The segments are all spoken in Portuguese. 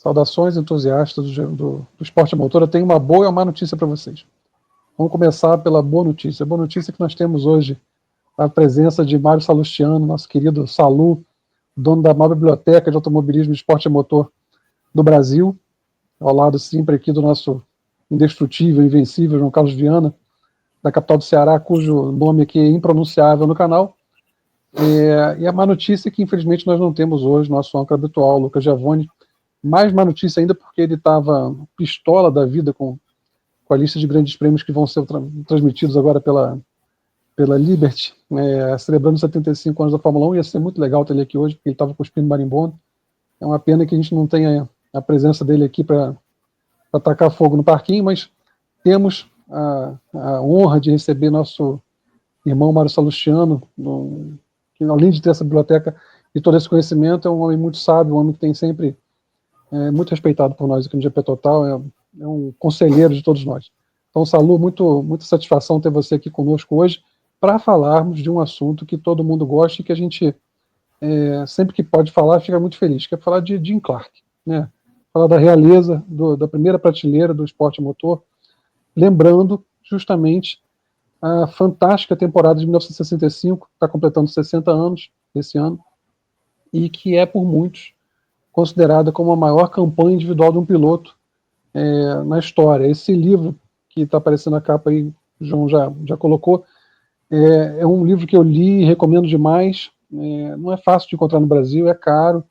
Saudações, entusiastas do esporte a motor. Eu tenho uma boa e uma má notícia para vocês. Vamos começar pela boa notícia. A boa notícia é que nós temos hoje a presença de Mário Salustiano, nosso querido Salu, dono da maior biblioteca de automobilismo e esporte a motor do Brasil, ao lado sempre aqui do nosso indestrutível, invencível João Carlos Viana, da capital do Ceará, cujo nome aqui é impronunciável no canal. E a má notícia é que, infelizmente, nós não temos hoje nosso âncora habitual, Lucas Giavone. Mais má notícia ainda porque ele estava pistola da vida com a lista de grandes prêmios que vão ser transmitidos agora pela Liberty, celebrando 75 anos da Fórmula 1. Ia ser muito legal ter ele aqui hoje, porque ele estava cuspindo marimbondo. É uma pena que a gente não tenha a presença dele aqui para tacar fogo no parquinho, mas temos a honra de receber nosso irmão Mário Salustiano, que além de ter essa biblioteca e todo esse conhecimento, é um homem muito sábio, um homem que tem sempre muito respeitado por nós aqui no GP Total, é um conselheiro de todos nós. Então, Salu, muita satisfação ter você aqui conosco hoje para falarmos de um assunto que todo mundo gosta e que a gente, sempre que pode falar, fica muito feliz, que é falar de Jim Clark, né? Falar da realeza, da primeira prateleira do esporte motor, lembrando justamente a fantástica temporada de 1965, que está completando 60 anos esse ano, e que é por muitos considerada como a maior campanha individual de um piloto na história. Esse livro que está aparecendo na capa aí, o João já colocou, é um livro que eu li e recomendo demais. Não é fácil de encontrar no Brasil, é caro,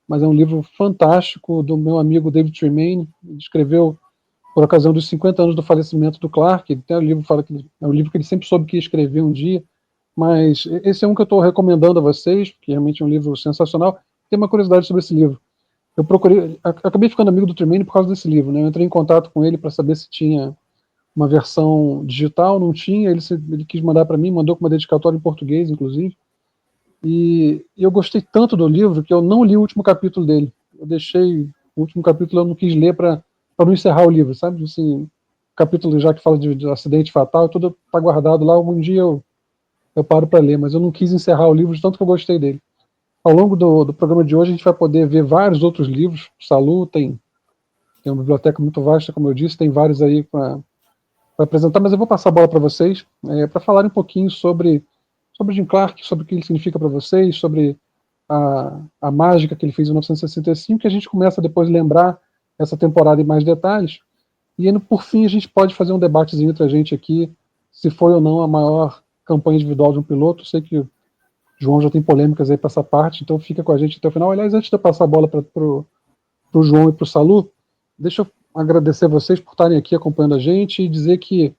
mas é um livro fantástico do meu amigo David Tremaine. Ele escreveu por ocasião dos 50 anos do falecimento do Clark. Até o livro fala que é um livro que ele sempre soube que ia escrever um dia, mas esse é um que eu estou recomendando a vocês, porque realmente é um livro sensacional. Tem uma curiosidade sobre esse livro. Eu acabei ficando amigo do Tremaine por causa desse livro, né? Eu entrei em contato com ele para saber se tinha uma versão digital, não tinha, ele quis mandar para mim, mandou com uma dedicatória em português, inclusive, e eu gostei tanto do livro que eu não li o último capítulo dele. Eu deixei o último capítulo, eu não quis ler para não encerrar o livro, sabe? Assim, capítulo já que fala de acidente fatal, tudo está guardado lá, um dia eu paro para ler, mas eu não quis encerrar o livro de tanto que eu gostei dele. Ao longo do programa de hoje, a gente vai poder ver vários outros livros. O Salu tem uma biblioteca muito vasta, como eu disse, tem vários aí para apresentar, mas eu vou passar a bola para vocês, para falar um pouquinho sobre Jim Clark, sobre o que ele significa para vocês, sobre a mágica que ele fez em 1965, que a gente começa depois a lembrar essa temporada em mais detalhes, e por fim a gente pode fazer um debatezinho entre a gente aqui, se foi ou não a maior campanha individual de um piloto. Sei que João já tem polêmicas aí para essa parte, então fica com a gente até o final. Aliás, antes de eu passar a bola para o João e para o Salu, deixa eu agradecer a vocês por estarem aqui acompanhando a gente e dizer que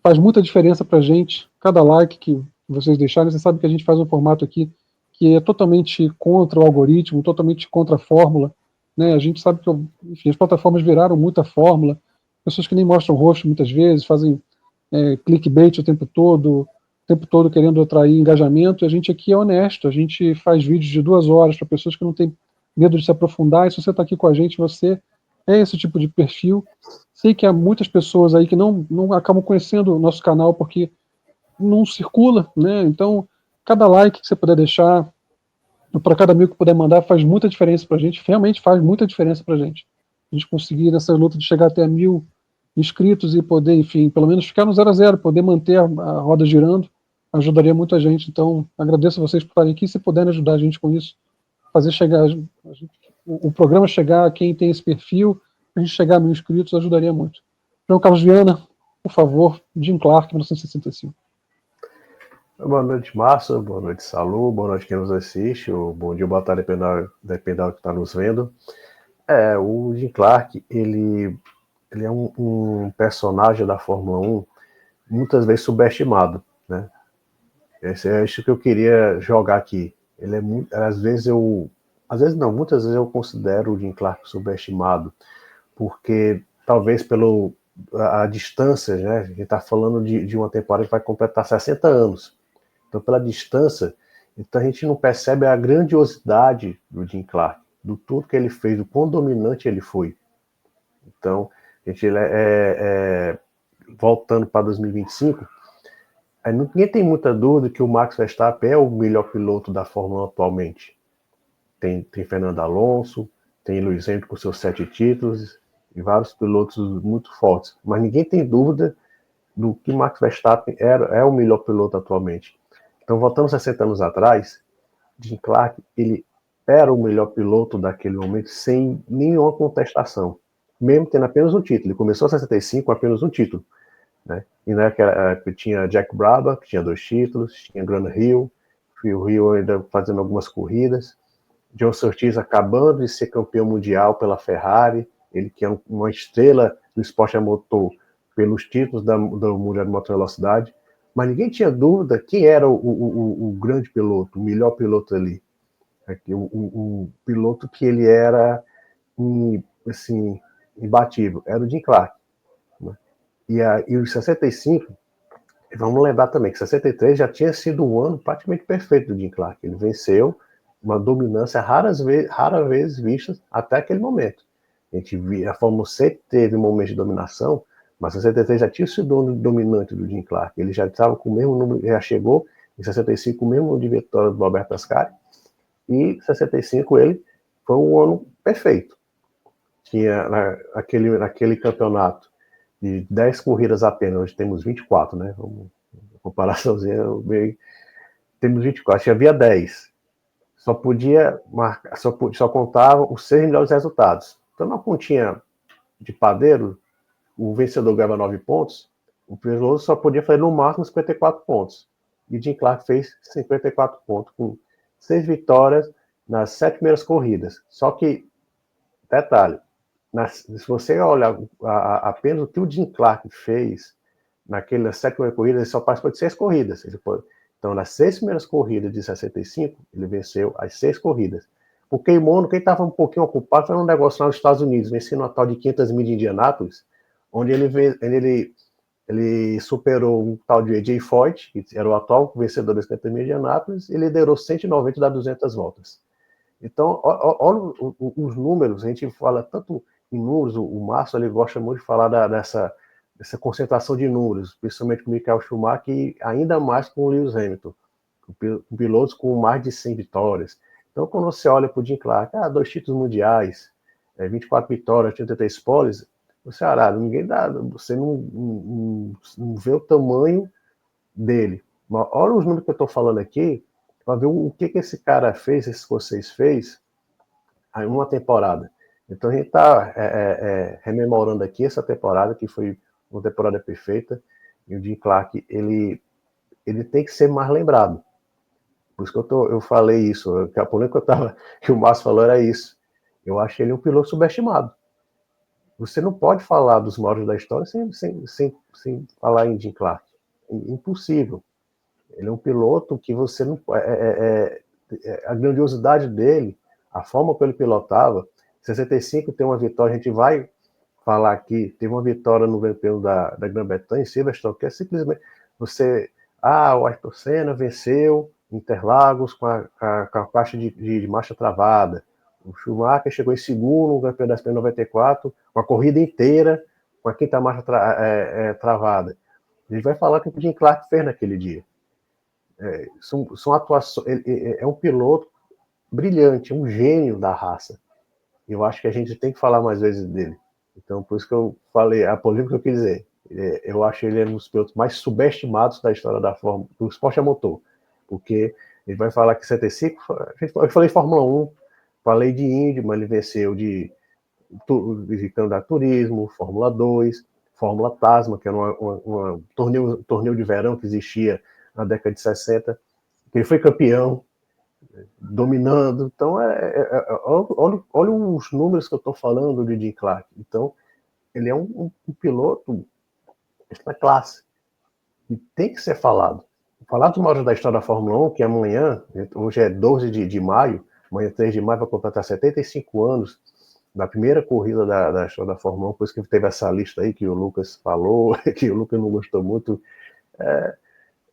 faz muita diferença para a gente, cada like que vocês deixarem. Você sabe que a gente faz um formato aqui que é totalmente contra o algoritmo, totalmente contra a fórmula, né? A gente sabe que, enfim, as plataformas viraram muita fórmula, pessoas que nem mostram o rosto muitas vezes, fazem clickbait o tempo todo querendo atrair engajamento. A gente aqui é honesto, a gente faz vídeos de 2 horas para pessoas que não têm medo de se aprofundar, e se você está aqui com a gente, você é esse tipo de perfil. Sei que há muitas pessoas aí que não acabam conhecendo o nosso canal porque não circula, né? Então, cada like que você puder deixar, para cada amigo que puder mandar, faz muita diferença para a gente, realmente faz muita diferença para a gente. A gente conseguir nessa luta de chegar até 1.000 inscritos e poder, enfim, pelo menos ficar no 0 a 0, poder manter a roda girando, ajudaria muito a gente. Então, agradeço a vocês por estarem aqui. Se puderem ajudar a gente com isso, fazer chegar o programa chegar a quem tem esse perfil, a gente chegar a 1.000 inscritos, ajudaria muito. João Carlos Viana, por favor, Jim Clark, 1965. Boa noite, Márcio. Boa noite, Salu. Boa noite quem nos assiste. Bom dia, boa tarde, dependendo do que está nos vendo. O Jim Clark, ele é um personagem da Fórmula 1 muitas vezes subestimado, né? É isso que eu queria jogar aqui. Ele é muito, muitas vezes eu considero o Jim Clark subestimado, porque talvez a distância, né? A gente está falando de uma temporada que vai completar 60 anos. Então, pela distância, então a gente não percebe a grandiosidade do Jim Clark, do tudo que ele fez, do quão dominante ele foi. Então, voltando para 2025, ninguém tem muita dúvida que o Max Verstappen é o melhor piloto da Fórmula 1 atualmente. Tem Fernando Alonso, tem Lewis Hamilton com seus 7 títulos e vários pilotos muito fortes, mas ninguém tem dúvida do que Max Verstappen é o melhor piloto atualmente. Então, voltando 60 anos atrás, Jim Clark, ele era o melhor piloto daquele momento sem nenhuma contestação, mesmo tendo apenas um título. Ele começou em 65 com apenas um título, né? E naquela época tinha Jack Brabham, que tinha 2 títulos, tinha Graham Hill, Phil Hill ainda fazendo algumas corridas, John Surtees acabando de ser campeão mundial pela Ferrari, ele que é uma estrela do esporte a motor pelos títulos do Mundial de Moto Velocidade, mas ninguém tinha dúvida quem era o grande piloto, o melhor piloto ali. Um piloto que ele era assim, imbatível, era o Jim Clark. Né? E o 65, vamos lembrar também que 63 já tinha sido um ano praticamente perfeito do Jim Clark. Ele venceu uma dominância rara vez vista até aquele momento. A gente via, a Fórmula 1 sempre teve um momento de dominação, mas 63 já tinha sido dominante do Jim Clark. Ele já estava com o mesmo número, já chegou em 65 com o mesmo número de vitórias do Roberto Ascari, e 65 ele foi um ano perfeito. Tinha naquele campeonato de 10 corridas apenas, hoje temos 24, né? Vamos, comparaçãozinha, temos 24, havia 10. Só podia marcar, só contava os 6 melhores resultados. Então, na pontinha de padeiro, o vencedor ganhava 9 pontos, o piloto só podia fazer no máximo 54 pontos. E Jim Clark fez 54 pontos, com 6 vitórias nas 7 primeiras corridas. Só que, detalhe, se você olhar apenas o que o Jim Clark fez naquelas 7 primeiras corridas, ele só participou de 6 corridas. Então, nas 6 primeiras corridas de 65, ele venceu as 6 corridas. O Keimono, quem estava um pouquinho ocupado, foi um negócio lá nos Estados Unidos, vencendo uma tal de 500 milhas de Indianápolis, onde ele superou um tal de AJ Foyt, que era o atual vencedor das 500 milhas de Indianápolis, e liderou 190 das 200 voltas. Então, olha os números, a gente fala tanto em números, o Márcio ele gosta muito de falar dessa concentração de números, principalmente com o Michael Schumacher e ainda mais com o Lewis Hamilton, com pilotos com mais de 100 vitórias. Então, quando você olha para o Jim Clark, 2 títulos mundiais, 24 vitórias, 83 poles, você você não vê o tamanho dele. Mas olha os números que eu estou falando aqui, para ver o que esse cara fez, esse escocês fez, em uma temporada. Então a gente está rememorando aqui essa temporada, que foi uma temporada perfeita, e o Jim Clark, ele tem que ser mais lembrado. Por isso que eu falei isso, a polêmica que o Márcio falou era isso. Eu acho ele um piloto subestimado. Você não pode falar dos maiores da história sem falar em Jim Clark. Impossível. Ele é um piloto que você não... a grandiosidade dele, a forma como ele pilotava, 65 tem uma vitória, a gente vai falar aqui, teve uma vitória no GP da Grã-Bretanha, em Silverstone, que é simplesmente você... o Ayrton Senna venceu Interlagos com a faixa de marcha travada. O Schumacher chegou em segundo no Campeonato da Espanha 94, com a corrida inteira com a quinta marcha travada. A gente vai falar o que o Jim Clark fez naquele dia. São atuações. Ele é um piloto brilhante, um gênio da raça. Eu acho que a gente tem que falar mais vezes dele. Então, por isso que eu falei, a polêmica que eu quis dizer. Eu acho ele um dos pilotos mais subestimados da história do esporte a motor. Porque ele vai falar que 75, eu falei de Fórmula 1, falei de Indy, mas ele venceu de candidato turismo, Fórmula 2, Fórmula Tasma, que era um torneio de verão que existia na década de 60, que ele foi campeão, dominando. Então, olha os números que eu estou falando de Jim Clark. Então, ele é um piloto da classe, e tem que ser falado. Falar dos maiores da história da Fórmula 1, que amanhã, hoje é 12 de maio, amanhã 3 de maio vai completar 75 anos da primeira corrida da história da Fórmula 1, por isso que teve essa lista aí que o Lucas falou, que o Lucas não gostou muito.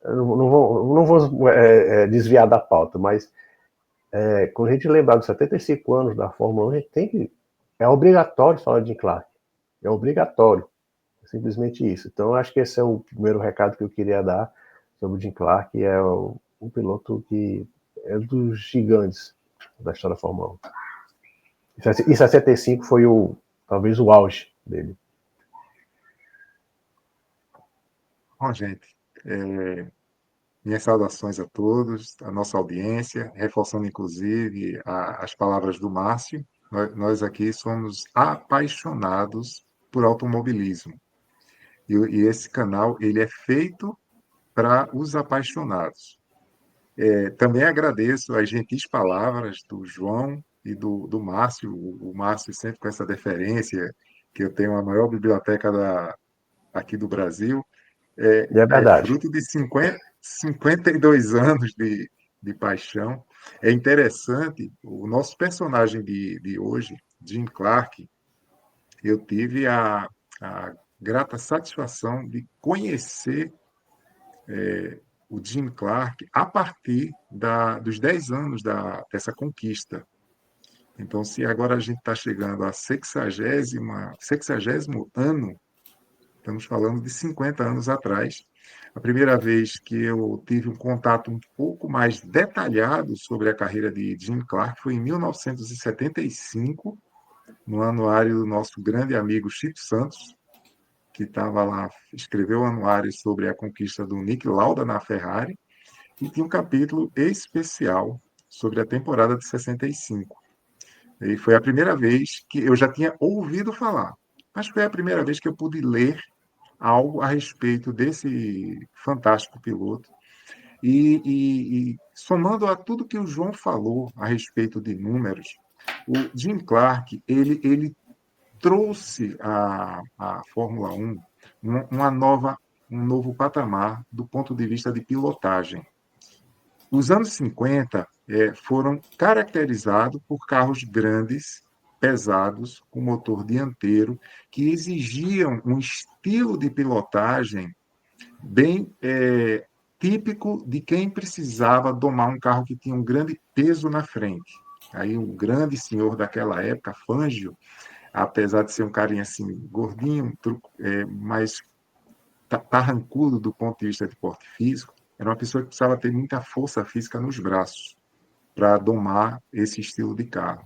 Não vou desviar da pauta, mas quando a gente lembrar dos 75 anos da Fórmula 1, a gente é obrigatório falar de Jim Clark. É obrigatório. É simplesmente isso. Então, eu acho que esse é o primeiro recado que eu queria dar sobre o Jim Clark, é um piloto que é dos gigantes da história da Fórmula 1. Em 65 foi talvez o auge dele. Bom, gente, minhas saudações a todos, a nossa audiência, reforçando inclusive as palavras do Márcio. Nós aqui somos apaixonados por automobilismo. E esse canal ele é feito para os apaixonados. Também agradeço as gentis palavras do João e do Márcio. O Márcio sempre com essa deferência, que eu tenho a maior biblioteca aqui do Brasil. E é verdade. Fruto de 52 anos de paixão. É interessante, o nosso personagem de hoje, Jim Clark, eu tive a grata satisfação de conhecer o Jim Clark a partir dos 10 anos dessa conquista. Então, se agora a gente está chegando a 60º ano, estamos falando de 50 anos atrás. A primeira vez que eu tive um contato um pouco mais detalhado sobre a carreira de Jim Clark foi em 1975, no anuário do nosso grande amigo Chico Santos, que estava lá, escreveu o anuário sobre a conquista do Niki Lauda na Ferrari, e tinha um capítulo especial sobre a temporada de 65. E foi a primeira vez que eu já tinha ouvido falar, mas foi a primeira vez que eu pude ler algo a respeito desse fantástico piloto. E somando a tudo que o João falou a respeito de números, o Jim Clark ele trouxe à Fórmula 1 um novo patamar do ponto de vista de pilotagem. Os anos 50 foram caracterizados por carros grandes, pesados, com motor dianteiro, que exigiam um estilo de pilotagem bem típico de quem precisava domar um carro que tinha um grande peso na frente. Aí o grande senhor daquela época, Fangio, apesar de ser um carinha assim gordinho, mais tarrancudo do ponto de vista de porte físico, era uma pessoa que precisava ter muita força física nos braços para domar esse estilo de carro.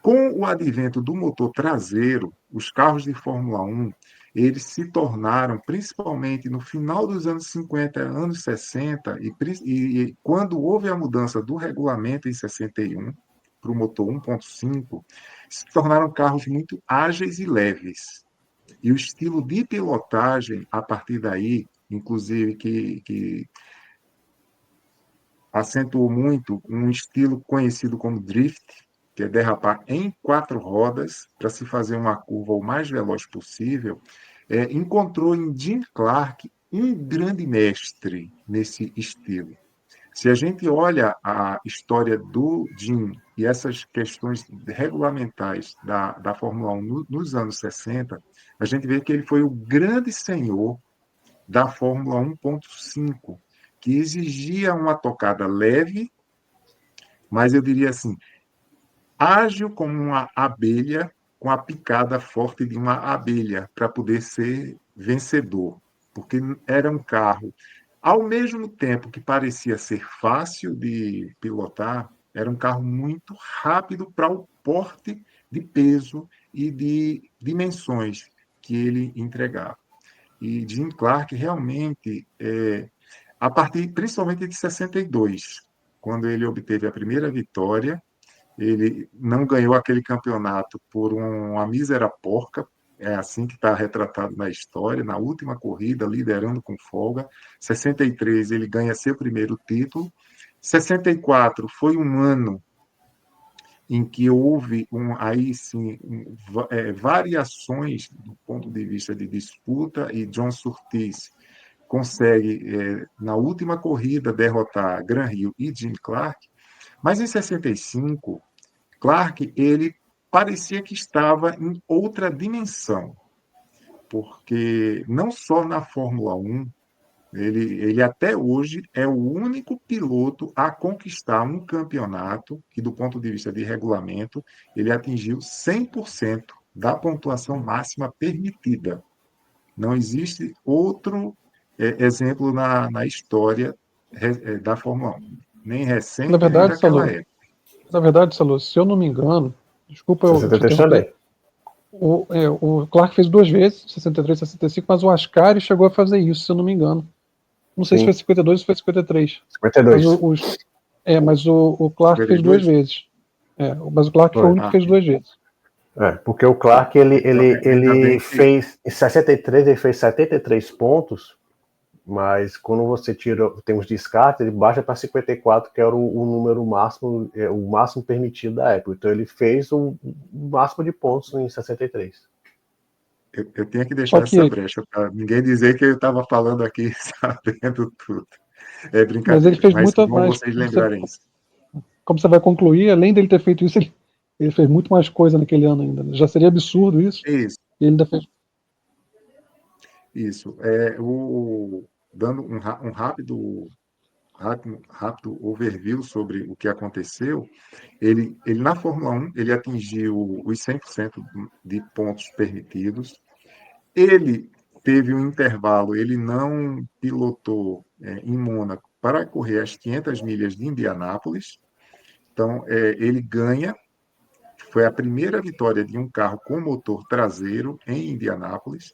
Com o advento do motor traseiro, os carros de Fórmula 1 eles se tornaram, principalmente no final dos anos 50, anos 60, e quando houve a mudança do regulamento em 61 para o motor 1.5, se tornaram carros muito ágeis e leves. E o estilo de pilotagem, a partir daí, inclusive, que acentuou muito um estilo conhecido como drift, que é derrapar em 4 rodas para se fazer uma curva o mais veloz possível, encontrou em Jim Clark um grande mestre nesse estilo. Se a gente olha a história do Jim e essas questões regulamentais da Fórmula 1 nos anos 60, a gente vê que ele foi o grande senhor da Fórmula 1.5, que exigia uma tocada leve, mas eu diria assim, ágil como uma abelha, com a picada forte de uma abelha, para poder ser vencedor, porque era um carro, ao mesmo tempo que parecia ser fácil de pilotar, era um carro muito rápido para o porte de peso e de dimensões que ele entregava. E Jim Clark realmente, a partir principalmente de 62, quando ele obteve a primeira vitória, ele não ganhou aquele campeonato por uma mísera porca, é assim que está retratado na história, na última corrida, liderando com folga. 63 ele ganha seu primeiro título. 64 foi um ano em que houve aí sim variações do ponto de vista de disputa, e John Surtees consegue, na última corrida, derrotar Gran Hill e Jim Clark, mas em 65, Clark ele parecia que estava em outra dimensão, porque não só na Fórmula 1, ele até hoje é o único piloto a conquistar um campeonato que, do ponto de vista de regulamento, ele atingiu 100% da pontuação máxima permitida. Não existe outro exemplo na história da Fórmula 1, nem Na recente nem verdade, daquela Salô, época. se eu não me engano, Desculpa eu te 63 interromper. também. O Clark fez 2 vezes, 63 e 65, mas o Ascari chegou a fazer isso, se eu não me engano. Não sei se Sim. foi 52 ou se foi 53. 52. Mas o Clark fez 2 52? vezes. Mas o Clark foi o Foi. único que fez 2 vezes. Porque o Clark, ele Ainda bem que fez, em 63, ele fez 73 pontos, mas quando você tira, tem os descartes, ele baixa para 54, que era o número máximo, o máximo permitido da época. Então ele fez o máximo de pontos em 63. eu tenho que Só deixar essa que, brecha para ninguém dizer que eu estava falando aqui sabendo tudo. É mas ele brincadeira, fez mas muito bom mais. vocês lembrarem isso. Como você vai concluir, além dele ter feito isso, ele fez muito mais coisa naquele ano ainda. Já seria absurdo isso. É isso. E ele ainda fez. Isso. Dando um rápido overview sobre o que aconteceu, ele na Fórmula 1, ele atingiu os 100% de pontos permitidos. Ele teve um intervalo, ele não pilotou em Mônaco para correr as 500 milhas de Indianápolis. Então, ele ganha. Foi a primeira vitória de um carro com motor traseiro em Indianápolis.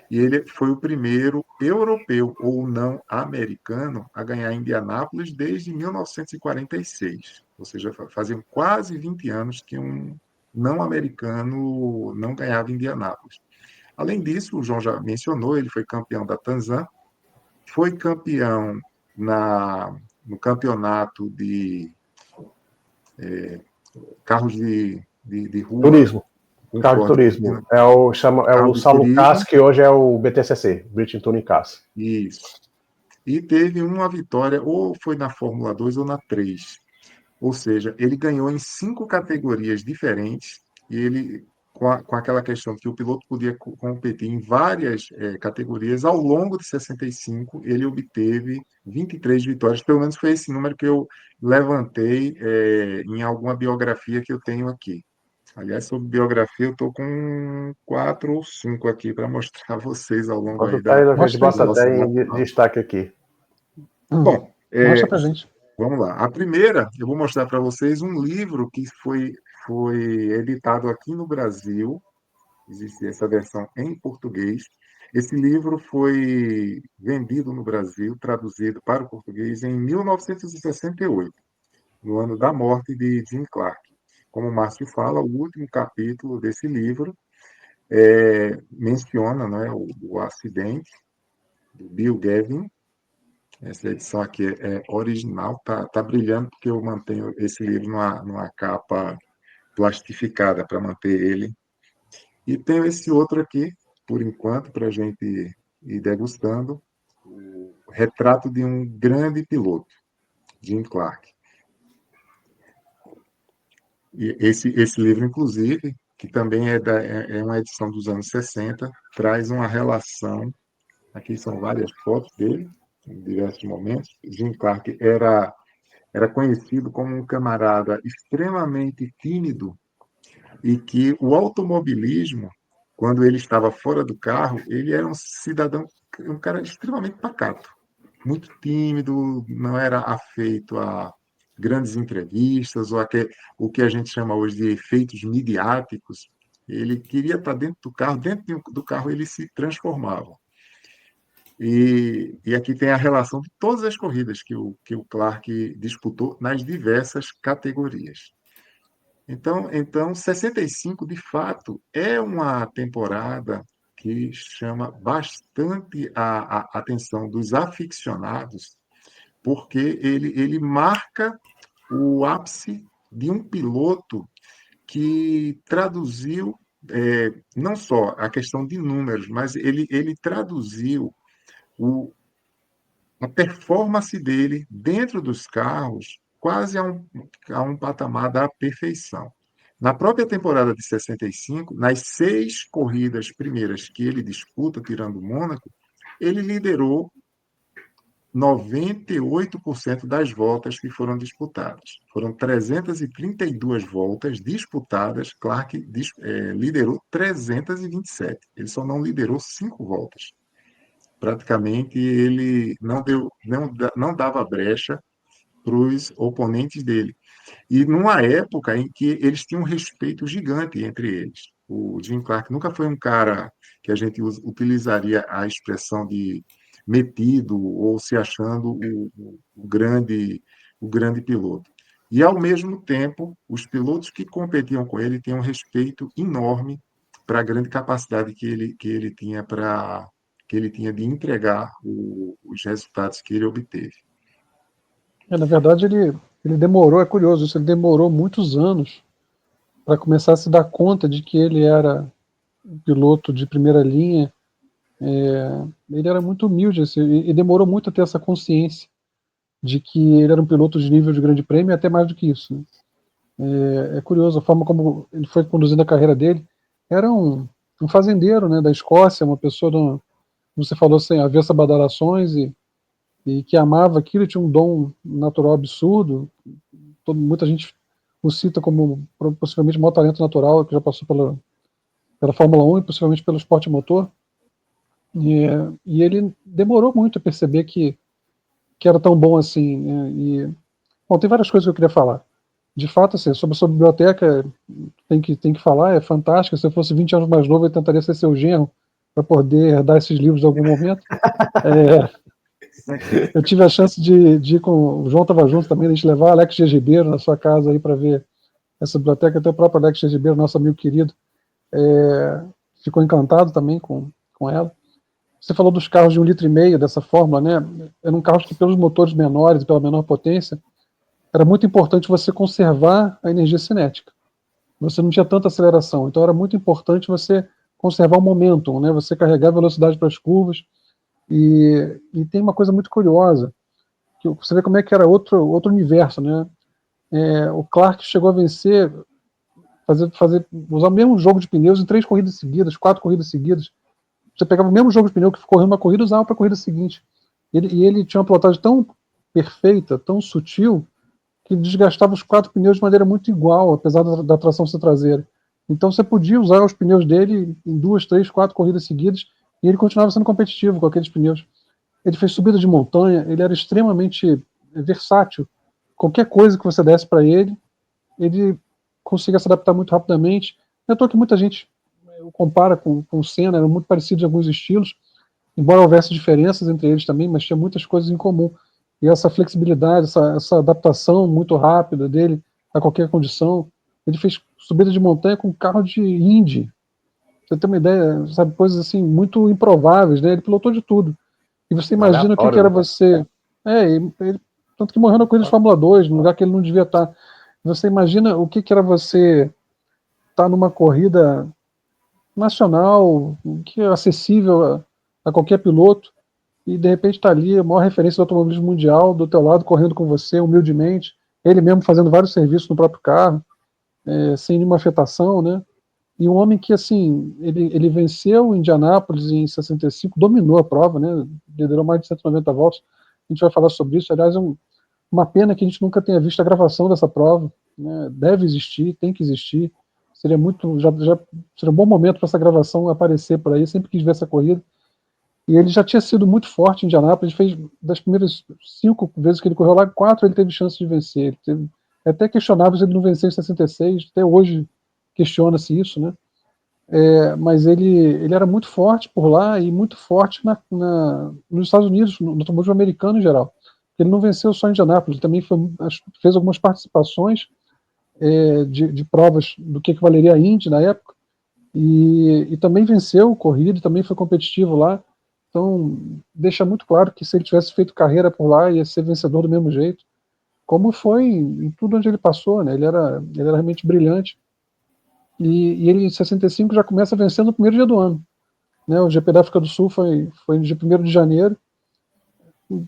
E ele foi o primeiro europeu ou não americano a ganhar Indianápolis desde 1946. Ou seja, faziam quase 20 anos que um não americano não ganhava Indianápolis. Além disso, o João já mencionou, ele foi campeão da Tanzan, foi campeão no campeonato de carros de rua, Turismo. com Carro de Ford, turismo. É carro o de Salucas, turismo, que hoje é o BTCC, British Touring Cars. isso. E teve uma vitória, ou foi na Fórmula 2 ou na 3. Ou seja, ele ganhou em 5 categorias diferentes, e ele, com aquela questão que o piloto podia competir em várias categorias, ao longo de 65, ele obteve 23 vitórias. Pelo menos foi esse número que eu levantei em alguma biografia que eu tenho aqui. Aliás, sobre biografia, eu estou com 4 ou 5 aqui para mostrar a vocês ao longo Bota aí até, a gente Mostra do bota isso. nosso até em bate-papo. destaque aqui. Bom, Mostra pra gente. vamos lá. A primeira, eu vou mostrar para vocês um livro que foi editado aqui no Brasil. Existe essa versão em português. Esse livro foi vendido no Brasil, traduzido para o português em 1968, no ano da morte de Jim Clark. Como o Márcio fala, o último capítulo desse livro menciona, né, o acidente do Bill Gavin. Essa edição aqui é original, tá brilhando porque eu mantenho esse livro numa capa plastificada para manter ele. E tenho esse outro aqui, por enquanto, para a gente ir degustando, o Retrato de um Grande Piloto, Jim Clark. E esse livro, inclusive, que também é uma edição dos anos 60, traz uma relação. Aqui são várias fotos dele, em diversos momentos. Jim Clark era conhecido como um camarada extremamente tímido e que o automobilismo, quando ele estava fora do carro, ele era um cidadão, um cara extremamente pacato, muito tímido, não era afeito a grandes entrevistas ou o que a gente chama hoje de efeitos midiáticos. Ele queria estar dentro do carro, dentro do carro ele se transformava. E aqui tem a relação de todas as corridas que o Clark disputou nas diversas categorias. Então, 65, de fato, é uma temporada que chama bastante a atenção dos aficionados, porque ele marca o ápice de um piloto que traduziu não só a questão de números, mas ele traduziu a performance dele dentro dos carros quase a um patamar da perfeição. Na própria temporada de 65, nas 6 corridas primeiras que ele disputa, tirando o Mônaco, ele liderou 98% das voltas que foram disputadas. Foram 332 voltas disputadas, Clark liderou 327. Ele só não liderou 5 voltas. Praticamente ele não dava brecha para os oponentes dele. E numa época em que eles tinham um respeito gigante entre eles. O Jim Clark nunca foi um cara que a gente utilizaria a expressão de metido ou se achando o grande piloto. E, ao mesmo tempo, os pilotos que competiam com ele tinham um respeito enorme para a grande capacidade que ele tinha de entregar os resultados que ele obteve. Na verdade, ele demorou, é curioso isso, ele demorou muitos anos para começar a se dar conta de que ele era um piloto de primeira linha. Ele era muito humilde assim, e demorou muito a ter essa consciência de que ele era um piloto de nível de grande prêmio e até mais do que isso. Né? É curioso a forma como ele foi conduzindo a carreira dele. Era um fazendeiro, né, da Escócia, uma pessoa, como você falou, sem avessa badalações e que amava aquilo, tinha um dom natural absurdo. Muita gente o cita como possivelmente o maior talento natural que já passou pela Fórmula 1 e possivelmente pelo esporte motor. E ele demorou muito a perceber que era tão bom assim. Né? Bom, tem várias coisas que eu queria falar. De fato, assim, sobre a sua biblioteca, tem que falar, é fantástica. Se eu fosse 20 anos mais novo, eu tentaria ser seu genro para poder herdar esses livros em algum momento. Eu tive a chance de ir com o João, estava junto também, a gente levar Alex G. Ribeiro na sua casa aí para ver essa biblioteca, até o próprio Alex G. Ribeiro, nosso amigo querido, ficou encantado também com ela. Você falou dos carros de 1,5 litro dessa fórmula, né? Eram carros que, pelos motores menores e pela menor potência, era muito importante você conservar a energia cinética. Você não tinha tanta aceleração, então era muito importante você conservar o momentum, né? Você carregar a velocidade para as curvas. E tem uma coisa muito curiosa, que você vê como é que era outro universo, né? O Clark chegou a vencer, usar o mesmo jogo de pneus em 3 corridas seguidas, 4 corridas seguidas. Você pegava o mesmo jogo de pneu que correu uma corrida e usava para a corrida seguinte. Ele tinha uma pilotagem tão perfeita, tão sutil, que desgastava os 4 pneus de maneira muito igual, apesar da tração ser traseira. Então você podia usar os pneus dele em 2, 3, 4 corridas seguidas e ele continuava sendo competitivo com aqueles pneus. Ele fez subida de montanha, ele era extremamente versátil. Qualquer coisa que você desse para ele conseguia se adaptar muito rapidamente. Eu estou que muita gente compara com o Senna, eram muito parecidos em alguns estilos, embora houvesse diferenças entre eles também, mas tinha muitas coisas em comum. E essa flexibilidade, essa adaptação muito rápida dele a qualquer condição. Ele fez subida de montanha com carro de Indy. Você tem uma ideia, sabe, coisas assim muito improváveis, né? Ele pilotou de tudo. E você imagina o que era você. Tanto que morreu na corrida de Fórmula 2, num lugar que ele não devia estar. Você imagina o que era você estar numa corrida nacional, que é acessível a qualquer piloto, e de repente está ali, a maior referência do automobilismo mundial, do teu lado, correndo com você, humildemente, ele mesmo fazendo vários serviços no próprio carro, sem nenhuma afetação, né? E um homem que, assim, ele venceu em Indianápolis em 65, dominou a prova, né? Liderou mais de 190 voltas. A gente vai falar sobre isso. Aliás, uma pena que a gente nunca tenha visto a gravação dessa prova, né? Deve existir, tem que existir. Seria seria um bom momento para essa gravação aparecer por aí, sempre quis ver essa corrida. E ele já tinha sido muito forte em Indianápolis, fez das primeiras 5 vezes que ele correu lá, 4 ele teve chance de vencer. É até questionável se ele não venceu em 66, até hoje questiona-se isso, né? Mas ele era muito forte por lá e muito forte nos Estados Unidos, no automobilismo americano em geral. Ele não venceu só em Indianápolis, ele também fez algumas participações de provas do que valeria a Indy na época, e também venceu corrida, também foi competitivo lá. Então, deixa muito claro que se ele tivesse feito carreira por lá, ia ser vencedor do mesmo jeito, como foi em tudo onde ele passou, né? Ele era realmente brilhante. E ele, em 65, já começa vencendo no primeiro dia do ano. Né? O GP da África do Sul foi no dia 1º de janeiro.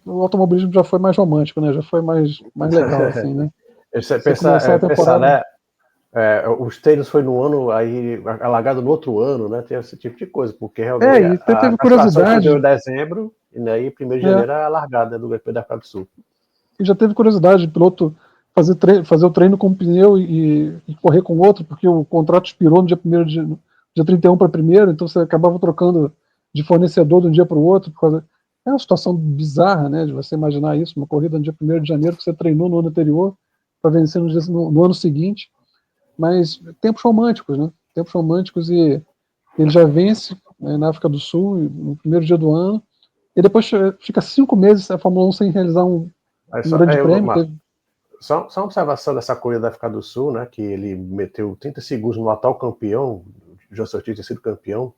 O automobilismo já foi mais romântico, né? Já foi mais legal, assim, né? Pensar, né? Os treinos foi no ano, aí alagado no outro ano, né? Tem esse tipo de coisa, porque realmente teve curiosidade. Deu em dezembro, e daí 1º de janeiro é a largada do GP da África do Sul. E já teve curiosidade de piloto fazer o treino com um pneu e correr com outro, porque o contrato expirou no dia 31 para 1º, então você acabava trocando de fornecedor de um dia para o outro. É uma situação bizarra, né, de você imaginar isso, uma corrida no dia 1º de janeiro que você treinou no ano anterior, para vencer no ano seguinte, mas tempos românticos, né? Tempos românticos, e ele já vence, né, na África do Sul no primeiro dia do ano, e depois fica 5 meses a Fórmula 1 sem realizar um grande prêmio. Só uma observação dessa corrida da África do Sul, né, que ele meteu 30 segundos no atual campeão, o John Surtees tinha sido campeão,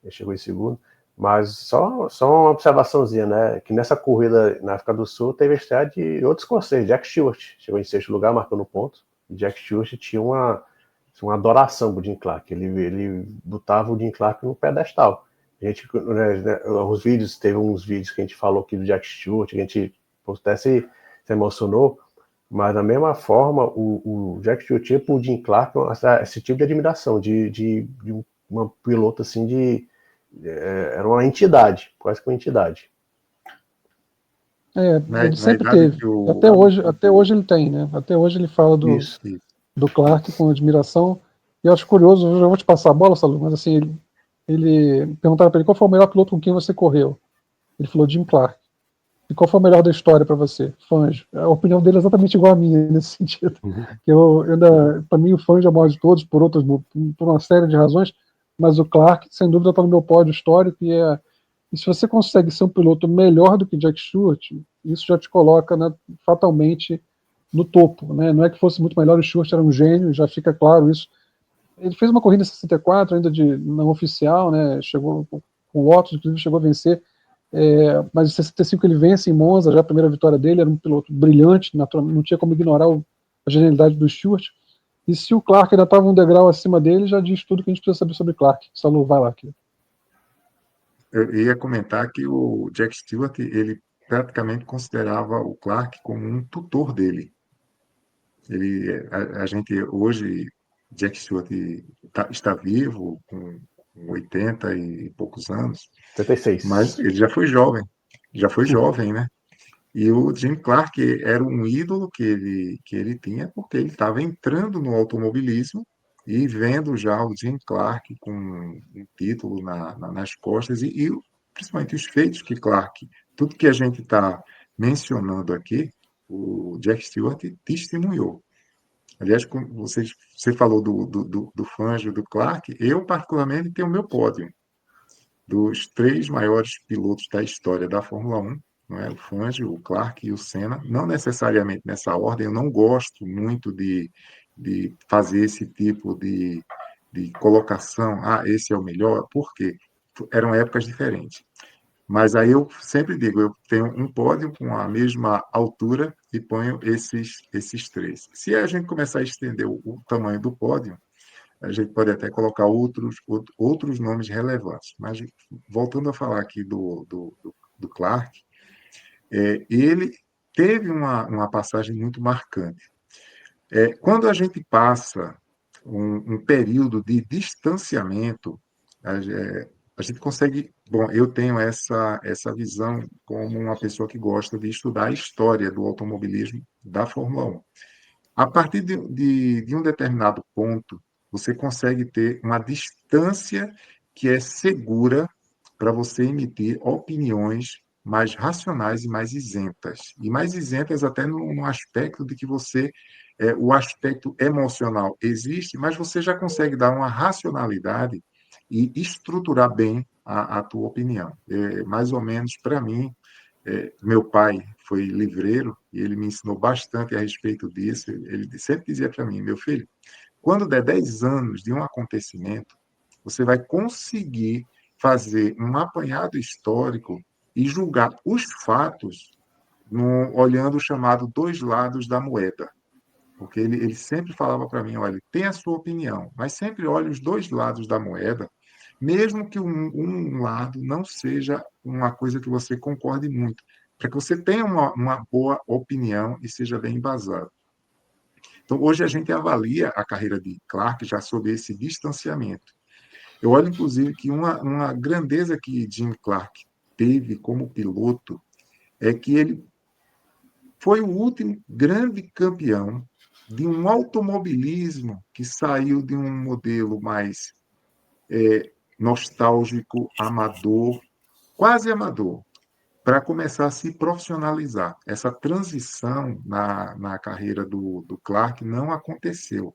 ele chegou em segundo, mas só uma observaçãozinha, né, que nessa corrida na África do Sul teve a estreia de outros escocês. Jack Stewart chegou em sexto lugar, marcando ponto. Jack Stewart tinha uma adoração pro Jim Clark, ele botava o Jim Clark no pedestal. A gente, os vídeos, teve uns vídeos que a gente falou aqui do Jack Stewart, que a gente até se emocionou, mas da mesma forma o Jack Stewart tinha pro Jim Clark esse tipo de admiração, de uma piloto assim, era uma entidade, quase que uma entidade. Ele sempre teve. Até hoje ele tem, né? Até hoje ele fala do Clark com admiração. E eu acho curioso, eu já vou te passar a bola, Salu, mas assim, ele perguntaram para ele qual foi o melhor piloto com quem você correu. Ele falou Jim Clark. E qual foi o melhor da história para você? Fangio. A opinião dele é exatamente igual à minha nesse sentido. Para mim, o Fangio é o maior de todos, por uma série de razões, mas o Clark, sem dúvida, está no meu pódio histórico. E se você consegue ser um piloto melhor do que Jack Stewart, isso já te coloca, né, fatalmente no topo, né? Não é que fosse muito melhor, o Stewart era um gênio, já fica claro isso. Ele fez uma corrida em 64, ainda de não oficial, né? Chegou com o Lotus, inclusive chegou a vencer. Mas em 65 ele vence em Monza, já a primeira vitória dele, era um piloto brilhante, não tinha como ignorar a genialidade do Stewart. E se o Clark ainda estava um degrau acima dele, já diz tudo que a gente precisa saber sobre Clark. Salu, vai lá aqui. Eu ia comentar que o Jack Stewart, ele praticamente considerava o Clark como um tutor dele. A gente hoje, Jack Stewart está vivo, com 80 e poucos anos, 76. mas ele já foi jovem, né? E o Jim Clark era um ídolo que ele tinha, porque ele estava entrando no automobilismo e vendo já o Jim Clark com um título nas costas, principalmente os feitos que Clark, tudo que a gente está mencionando aqui, o Jack Stewart testemunhou. Aliás, como você falou do Fangio, do Clark, eu particularmente tenho o meu pódio dos 3 maiores pilotos da história da Fórmula 1, não é? O Fangio, o Clark e o Senna, não necessariamente nessa ordem. Eu não gosto muito de fazer esse tipo de colocação, esse é o melhor, porque eram épocas diferentes. Mas aí eu sempre digo, eu tenho um pódio com a mesma altura e ponho esses 3. Se a gente começar a estender o tamanho do pódio, a gente pode até colocar outros nomes relevantes. Mas, voltando a falar aqui do Clark, ele teve uma passagem muito marcante. Quando a gente passa um período de distanciamento, a gente consegue. Bom, eu tenho essa visão como uma pessoa que gosta de estudar a história do automobilismo da Fórmula 1. A partir de um determinado ponto, você consegue ter uma distância que é segura para você emitir opiniões mais racionais e mais isentas. E mais isentas até no aspecto de que o aspecto emocional existe, mas você já consegue dar uma racionalidade e estruturar bem a tua opinião. Mais ou menos, para mim, meu pai foi livreiro e ele me ensinou bastante a respeito disso. Ele sempre dizia para mim, meu filho, quando der 10 anos de um acontecimento, você vai conseguir fazer um apanhado histórico e julgar os fatos olhando o chamado dois lados da moeda. Porque ele sempre falava para mim, olha, tem a sua opinião, mas sempre olhe os dois lados da moeda, mesmo que um lado não seja uma coisa que você concorde muito, para que você tenha uma boa opinião e seja bem embasado. Então, hoje a gente avalia a carreira de Clark já sob esse distanciamento. Eu olho, inclusive, que uma grandeza que Jim Clark teve como piloto é que ele foi o último grande campeão de um automobilismo que saiu de um modelo mais nostálgico, amador, quase amador, para começar a se profissionalizar. Essa transição na carreira do Clark não aconteceu,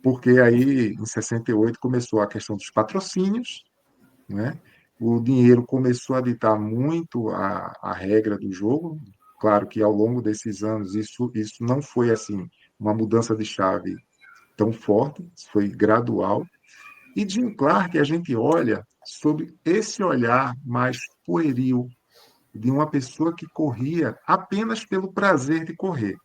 porque aí, em 68, começou a questão dos patrocínios, né? O dinheiro começou a ditar muito a regra do jogo. Claro que ao longo desses anos isso não foi assim uma mudança de chave tão forte, isso foi gradual. E Jim Clark, a gente olha sob esse olhar mais pueril de uma pessoa que corria apenas pelo prazer de correr.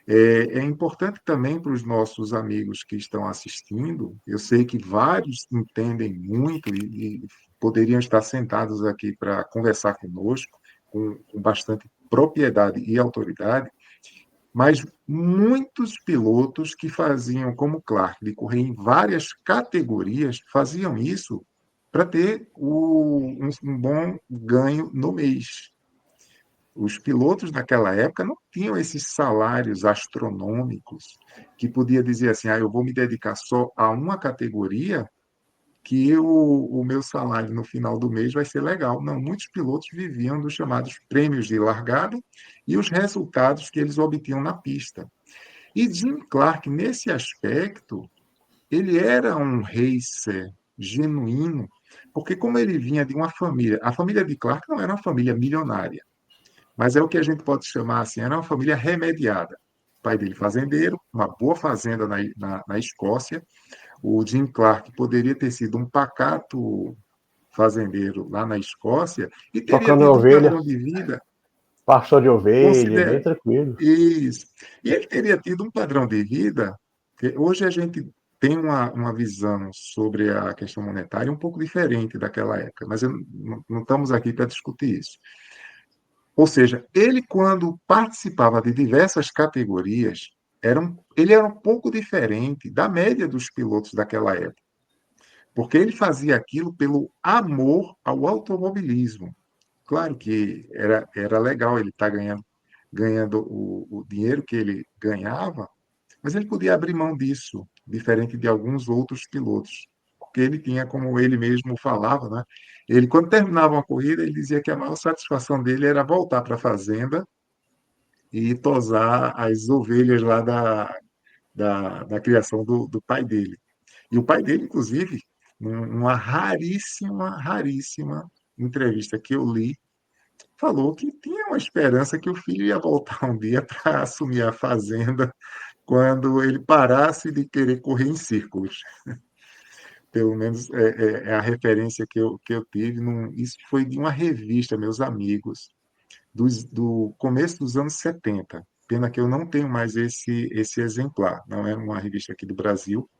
É importante também para os nossos amigos que estão assistindo, eu sei que vários entendem muito e poderiam estar sentados aqui para conversar conosco com bastante propriedade e autoridade, mas muitos pilotos que faziam como Clark, de correr em várias categorias, faziam isso para ter um bom ganho no mês. Os pilotos naquela época não tinham esses salários astronômicos que podia dizer assim, eu vou me dedicar só a uma categoria que o meu salário no final do mês vai ser legal. Não, muitos pilotos viviam dos chamados prêmios de largada e os resultados que eles obtinham na pista. E Jim Clark, nesse aspecto, ele era um racer genuíno, porque como ele vinha de uma família, a família de Clark não era uma família milionária, mas é o que a gente pode chamar assim, era uma família remediada. O pai dele fazendeiro, uma boa fazenda na Escócia. O Jim Clark poderia ter sido um pacato fazendeiro lá na Escócia e teria Tocando tido um ovelha, padrão de vida pastor de ovelha, bem consider... tranquilo. Isso. E ele teria tido um padrão de vida que hoje a gente tem uma visão sobre a questão monetária um pouco diferente daquela época, mas não estamos aqui para discutir isso. Ou seja, ele, quando participava de diversas categorias, ele era um pouco diferente da média dos pilotos daquela época, porque ele fazia aquilo pelo amor ao automobilismo. Claro que era legal ele estar ganhando o dinheiro que ele ganhava, mas ele podia abrir mão disso, diferente de alguns outros pilotos, porque ele tinha, como ele mesmo falava, né? Ele, quando terminava uma corrida, ele dizia que a maior satisfação dele era voltar para a fazenda e tosar as ovelhas lá da criação do pai dele. E o pai dele, inclusive, numa raríssima entrevista que eu li, falou que tinha uma esperança que o filho ia voltar um dia para assumir a fazenda quando ele parasse de querer correr em círculos. Pelo menos é a referência que eu tive. Isso foi de uma revista, meus amigos, do começo dos anos 70. Pena que eu não tenho mais esse exemplar. Não é uma revista aqui do Brasil,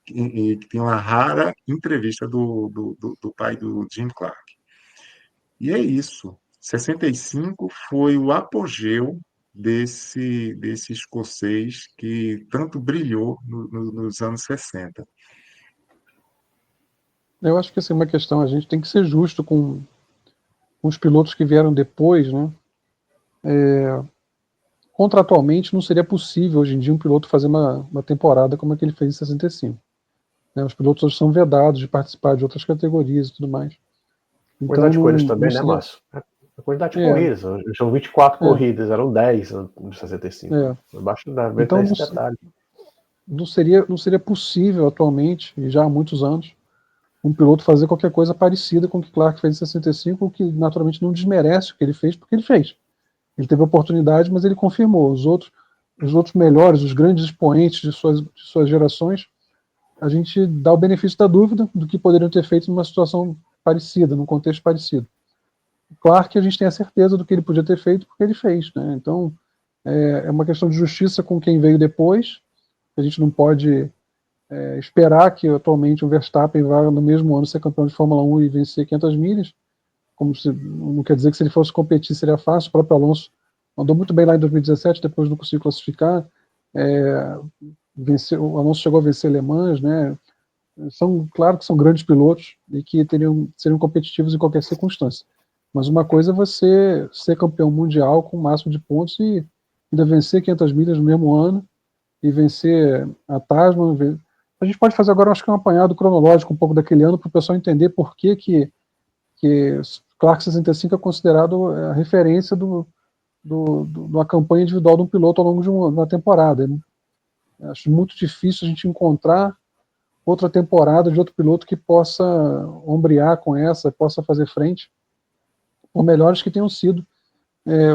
que tem uma rara entrevista do pai do Jim Clark. E é isso. 65 foi o apogeu desse escocês que tanto brilhou nos anos 60. Eu acho que assim, uma questão, a gente tem que ser justo com os pilotos que vieram depois, né? Contratualmente não seria possível hoje em dia um piloto fazer uma temporada como a que ele fez em 65. Né? Os pilotos hoje são vedados de participar de outras categorias e tudo mais. Então, Quantidade de corridas também, né, seria, Márcio? A quantidade de é, corridas. São 24 é, corridas, eram 10 no 65. é. Abaixo da Então esse detalhe. não seria possível atualmente, e já há muitos anos, um piloto fazer qualquer coisa parecida com o que Clark fez em 65, o que naturalmente não desmerece o que ele fez, porque ele fez. Ele teve oportunidade, mas ele confirmou. Os outros melhores, os grandes expoentes de suas gerações, a gente dá o benefício da dúvida do que poderiam ter feito numa situação parecida, num contexto parecido. Clark, a gente tem a certeza do que ele podia ter feito porque ele fez. Né? Então, é uma questão de justiça com quem veio depois. A gente não pode esperar que atualmente o Verstappen vá no mesmo ano ser campeão de Fórmula 1 e vencer 500 milhas. Como se, não quer dizer que se ele fosse competir seria fácil. O próprio Alonso andou muito bem lá em 2017, depois não conseguiu classificar. O Alonso chegou a vencer Le Mans, né? Claro que são grandes pilotos e que seriam competitivos em qualquer circunstância. Mas uma coisa é você ser campeão mundial com o máximo de pontos e ainda vencer 500 milhas no mesmo ano e vencer a Tasman. A gente pode fazer agora, acho que um apanhado cronológico um pouco daquele ano para o pessoal entender por que Clark 65 é considerado a referência de uma campanha individual de um piloto ao longo de uma temporada. Acho muito difícil a gente encontrar outra temporada de outro piloto que possa ombrear com essa, possa fazer frente, por melhores que tenham sido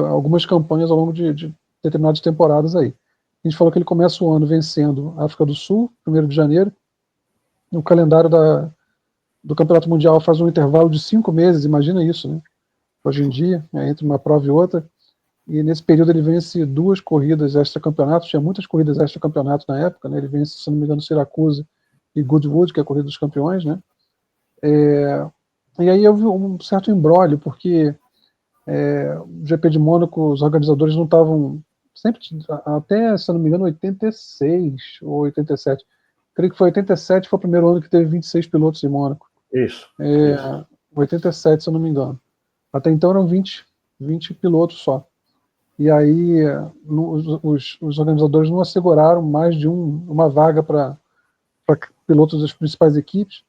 algumas campanhas ao longo de determinadas temporadas aí. A gente falou que ele começa o ano vencendo a África do Sul, 1º de janeiro, e o calendário do Campeonato Mundial faz um intervalo de 5 meses, imagina isso, né? Hoje em dia, entre uma prova e outra, e nesse período ele vence 2 corridas extra-campeonato, tinha muitas corridas extra-campeonato na época, né? Ele vence, se não me engano, Syracuse e Goodwood, que é a corrida dos campeões, né? E aí houve um certo embrólio, porque o GP de Mônaco, os organizadores não estavam, sempre, até, se não me engano, 86 ou 87, creio que foi 87, foi o primeiro ano que teve 26 pilotos em Mônaco. Isso. 87, se eu não me engano. Até então eram 20 pilotos só. E aí os organizadores não asseguraram mais de uma vaga para pilotos das principais equipes.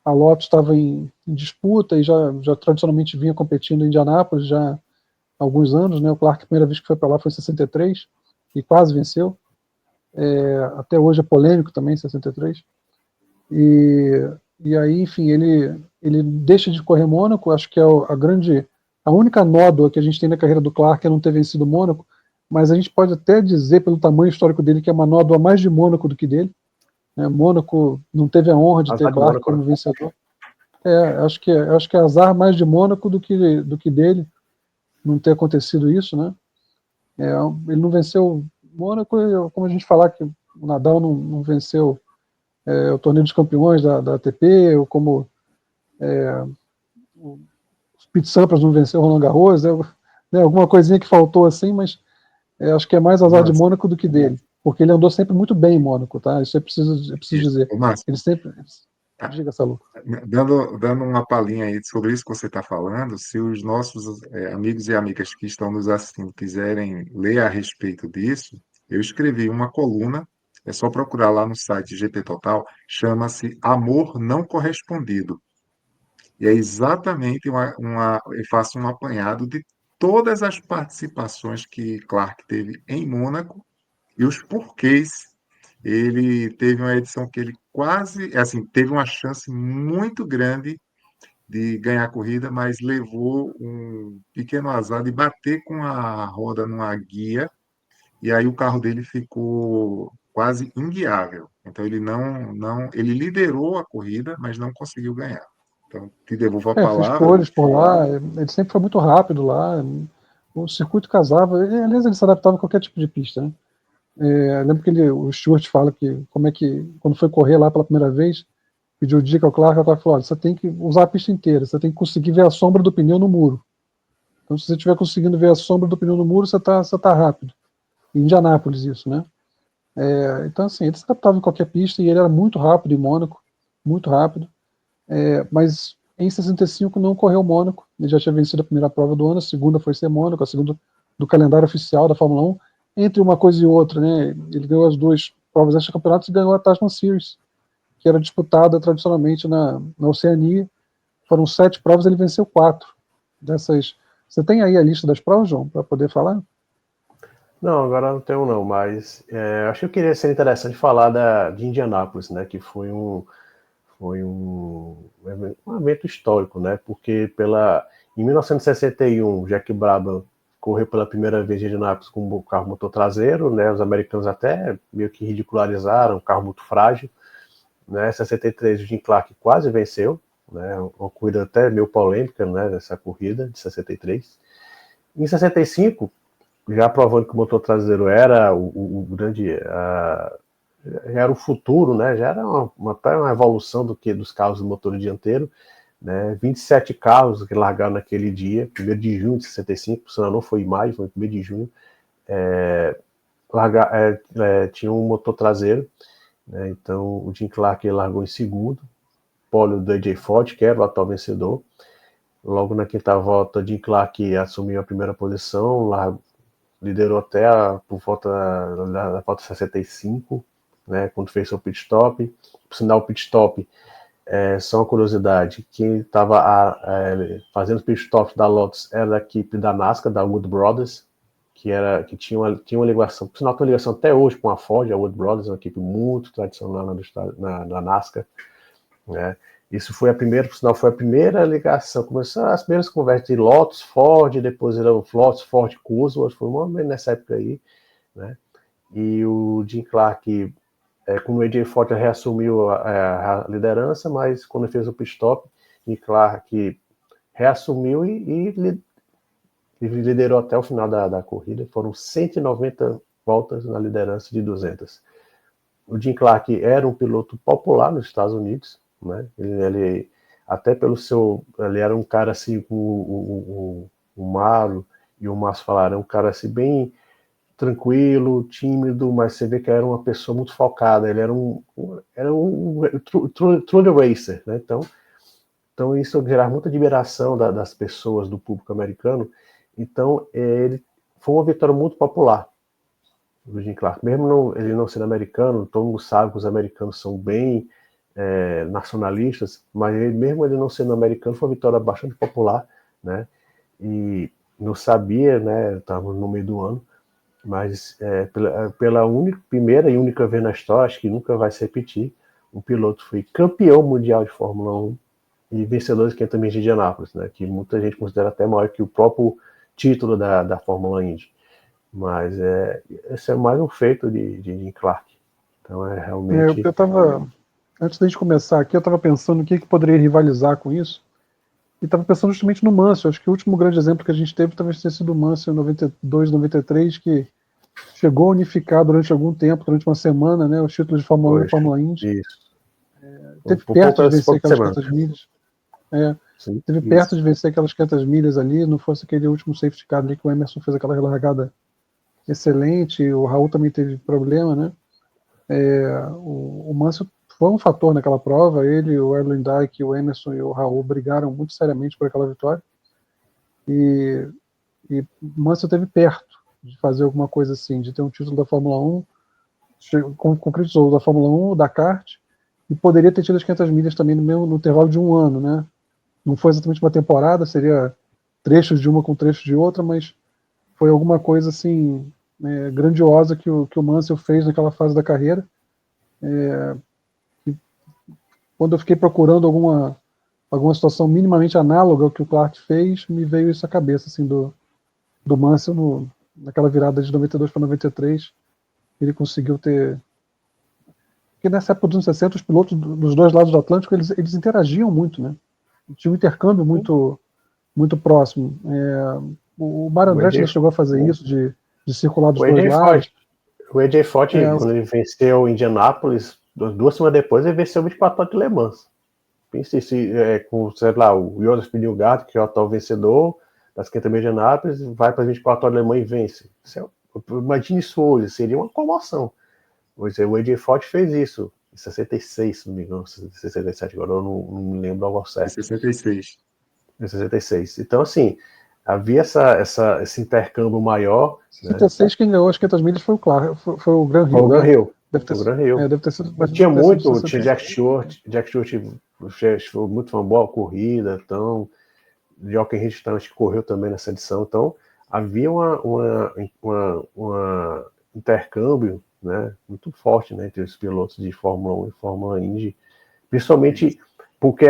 A Lotus estava em disputa e já tradicionalmente vinha competindo em Indianápolis já há alguns anos, né? O Clark, a primeira vez que foi para lá foi em 63 e quase venceu. Até hoje é polêmico também, 63. E aí, enfim, ele deixa de correr Mônaco. Acho que é a única nódoa que a gente tem na carreira do Clark é não ter vencido Mônaco, mas a gente pode até dizer, pelo tamanho histórico dele, que é uma nódoa mais de Mônaco do que dele. Mônaco não teve a honra de ter Clark como vencedor. Acho que é azar mais de Mônaco do que dele não ter acontecido isso, né? Ele não venceu Mônaco, como a gente falar que o Nadal não venceu o torneio dos campeões da ATP, ou como o Pete Sampras não venceu o Roland Garros, né, alguma coisinha que faltou assim, mas acho que é mais azar de Mônaco do que dele, porque ele andou sempre muito bem em Mônaco, tá? Isso é preciso dizer. Ele sempre... Diga, Salu. Dando uma palhinha aí sobre isso que você está falando, se os nossos amigos e amigas que estão nos assistindo quiserem ler a respeito disso, eu escrevi uma coluna, é só procurar lá no site GP Total, chama-se Amor Não Correspondido. E é exatamente eu faço um apanhado de todas as participações que Clark teve em Mônaco e os porquês. Ele teve uma edição que ele quase, assim, teve uma chance muito grande de ganhar a corrida, mas levou um pequeno azar de bater com a roda numa guia, e aí o carro dele ficou quase inguiável. Então ele liderou a corrida, mas não conseguiu ganhar. Então, te devolvo a Fez palavra. pole por lá, ele sempre foi muito rápido lá, o circuito casava, aliás, ele se adaptava a qualquer tipo de pista, né? Lembro que o Stewart fala que, quando foi correr lá pela primeira vez, pediu dica ao Clark, falou, olha, você tem que usar a pista inteira, você tem que conseguir ver a sombra do pneu no muro. Então, se você estiver conseguindo ver a sombra do pneu no muro, você tá rápido. Em Indianápolis, isso, né? Então, assim, ele se adaptava em qualquer pista e ele era muito rápido em Mônaco, muito rápido. Mas em 65 não correu Mônaco, ele já tinha vencido a primeira prova do ano, a segunda foi ser Mônaco, a segunda do calendário oficial da Fórmula 1. Entre uma coisa e outra, né, ele ganhou as 2 provas extra-campeonatos e ganhou a Tasman Series, que era disputada tradicionalmente na Oceania. Foram 7 provas, ele venceu 4 dessas. Você tem aí a lista das provas, João, para poder falar? Não, agora não tenho não, mas acho que queria ser interessante falar de Indianápolis, né, que foi um evento histórico, né, porque em 1961, Jack Brabham correu pela primeira vez em Indianápolis com um carro motor traseiro, né, os americanos até meio que ridicularizaram, um carro muito frágil, né, em 63 o Jim Clark quase venceu, né, uma corrida até meio polêmica, né, dessa corrida de 63. Em 65, já provando que o motor traseiro era o grande, já era o futuro, né, já era uma evolução dos carros do motor dianteiro, né, 27 carros que largaram naquele dia, 1º de junho de 65, senão não foi em maio, foi 1º de junho, tinha um motor traseiro, né, então o Jim Clark largou em segundo, pole do AJ Ford, que era o atual vencedor. Logo na quinta volta, Jim Clark assumiu a primeira posição, liderou até por volta da volta 65, né, quando fez seu pit stop. Por sinal, o pit stop Só uma curiosidade, quem estava fazendo os pit-stops da Lotus era da equipe da NASCAR, da Wood Brothers, que tinha uma ligação, por sinal tem uma ligação até hoje com a Ford, a Wood Brothers, uma equipe muito tradicional na NASCAR, né? Isso foi por sinal, foi a primeira ligação, começaram as primeiras conversas de Lotus, Ford, depois era o Lotus, Ford, Cosworth, foi uma nessa época aí, né? E o Jim Clark, como o AJ Foyt reassumiu a liderança, mas quando fez o pit stop, Jim Clark reassumiu e liderou até o final da corrida. Foram 190 voltas na liderança de 200. O Jim Clark era um piloto popular nos Estados Unidos, né? Ele até pelo seu, ele era um cara assim, o Maro e o Márcio falaram, um cara assim bem tranquilo, tímido, mas você vê que era uma pessoa muito focada. Ele era um true racer, né? Então isso gerava muita admiração das pessoas, do público americano. Então ele foi uma vitória muito popular do Jim Clark, mesmo ele não sendo americano. Todo mundo sabe que os americanos são bem nacionalistas, mas mesmo ele não sendo americano, foi uma vitória bastante popular, né? E não sabia, né? Estava no meio do ano, mas pela primeira e única vez na história, acho que nunca vai se repetir, um piloto foi campeão mundial de Fórmula 1 e vencedor de 500 milhas de Indianápolis, né? Que muita gente considera até maior que o próprio título da Fórmula Indy. Mas esse é mais um feito de Jim Clark. Então realmente... Eu estava, antes da gente começar aqui, eu estava pensando o que poderia rivalizar com isso, e estava pensando justamente no Mansell. Acho que o último grande exemplo que a gente teve talvez tenha sido o Mansell em 92, 93, que chegou a unificar durante algum tempo, durante uma semana, né, os títulos de Fórmula 1 e Fórmula Indy. Isso. Teve perto de vencer aquelas 500 milhas. Teve perto de vencer aquelas 500 milhas ali, não fosse aquele último safety car ali que o Emerson fez aquela largada excelente, o Raul também teve problema, né? O Mansell foi um fator naquela prova. Ele, o Erwin Dyke, o Emerson e o Raul brigaram muito seriamente por aquela vitória, e o Mansell esteve perto de fazer alguma coisa assim, de ter um título da Fórmula 1, concretizou da Fórmula 1, da kart, e poderia ter tido as 500 milhas também no intervalo de um ano, né? Não foi exatamente uma temporada, seria trechos de uma com trechos de outra, mas foi alguma coisa assim grandiosa que o Mansell fez naquela fase da carreira. Quando eu fiquei procurando alguma situação minimamente análoga ao que o Clark fez, me veio isso à cabeça, assim, do Mansell naquela virada de 92 para 93. Ele conseguiu ter... Porque nessa época dos anos 60, os pilotos dos dois lados do Atlântico, eles interagiam muito, né? Tinha um intercâmbio muito, muito próximo. O Mário Andretti já chegou a fazer isso, de circular dos dois lados. O AJ Foyt, quando ele venceu Indianápolis, 2 semanas depois, ele venceu 24 horas de Le Mans. Pense com, sei lá, o Joseph Newgarden, que é o atual vencedor das 500 milhas de Indianápolis, vai para 24 horas de Le Mans e vence. Imagine isso hoje, seria uma comoção. O AJ Foyt fez isso em 66, se não me engano, 67, agora eu não me lembro algo certo. 66. Em 66. Então, assim, havia esse intercâmbio maior. Em 66, quem ganhou as 500 milhas foi o Clark, foi o Graham Hill. O Graham Hill. Deve ter sido. Mas tinha muito, tinha Jack Stewart foi muito uma boa corrida, então Jochen Ritchie correu também nessa edição, então havia uma intercâmbio, né, muito forte, né, entre os pilotos de Fórmula 1 e Fórmula Indy, principalmente porque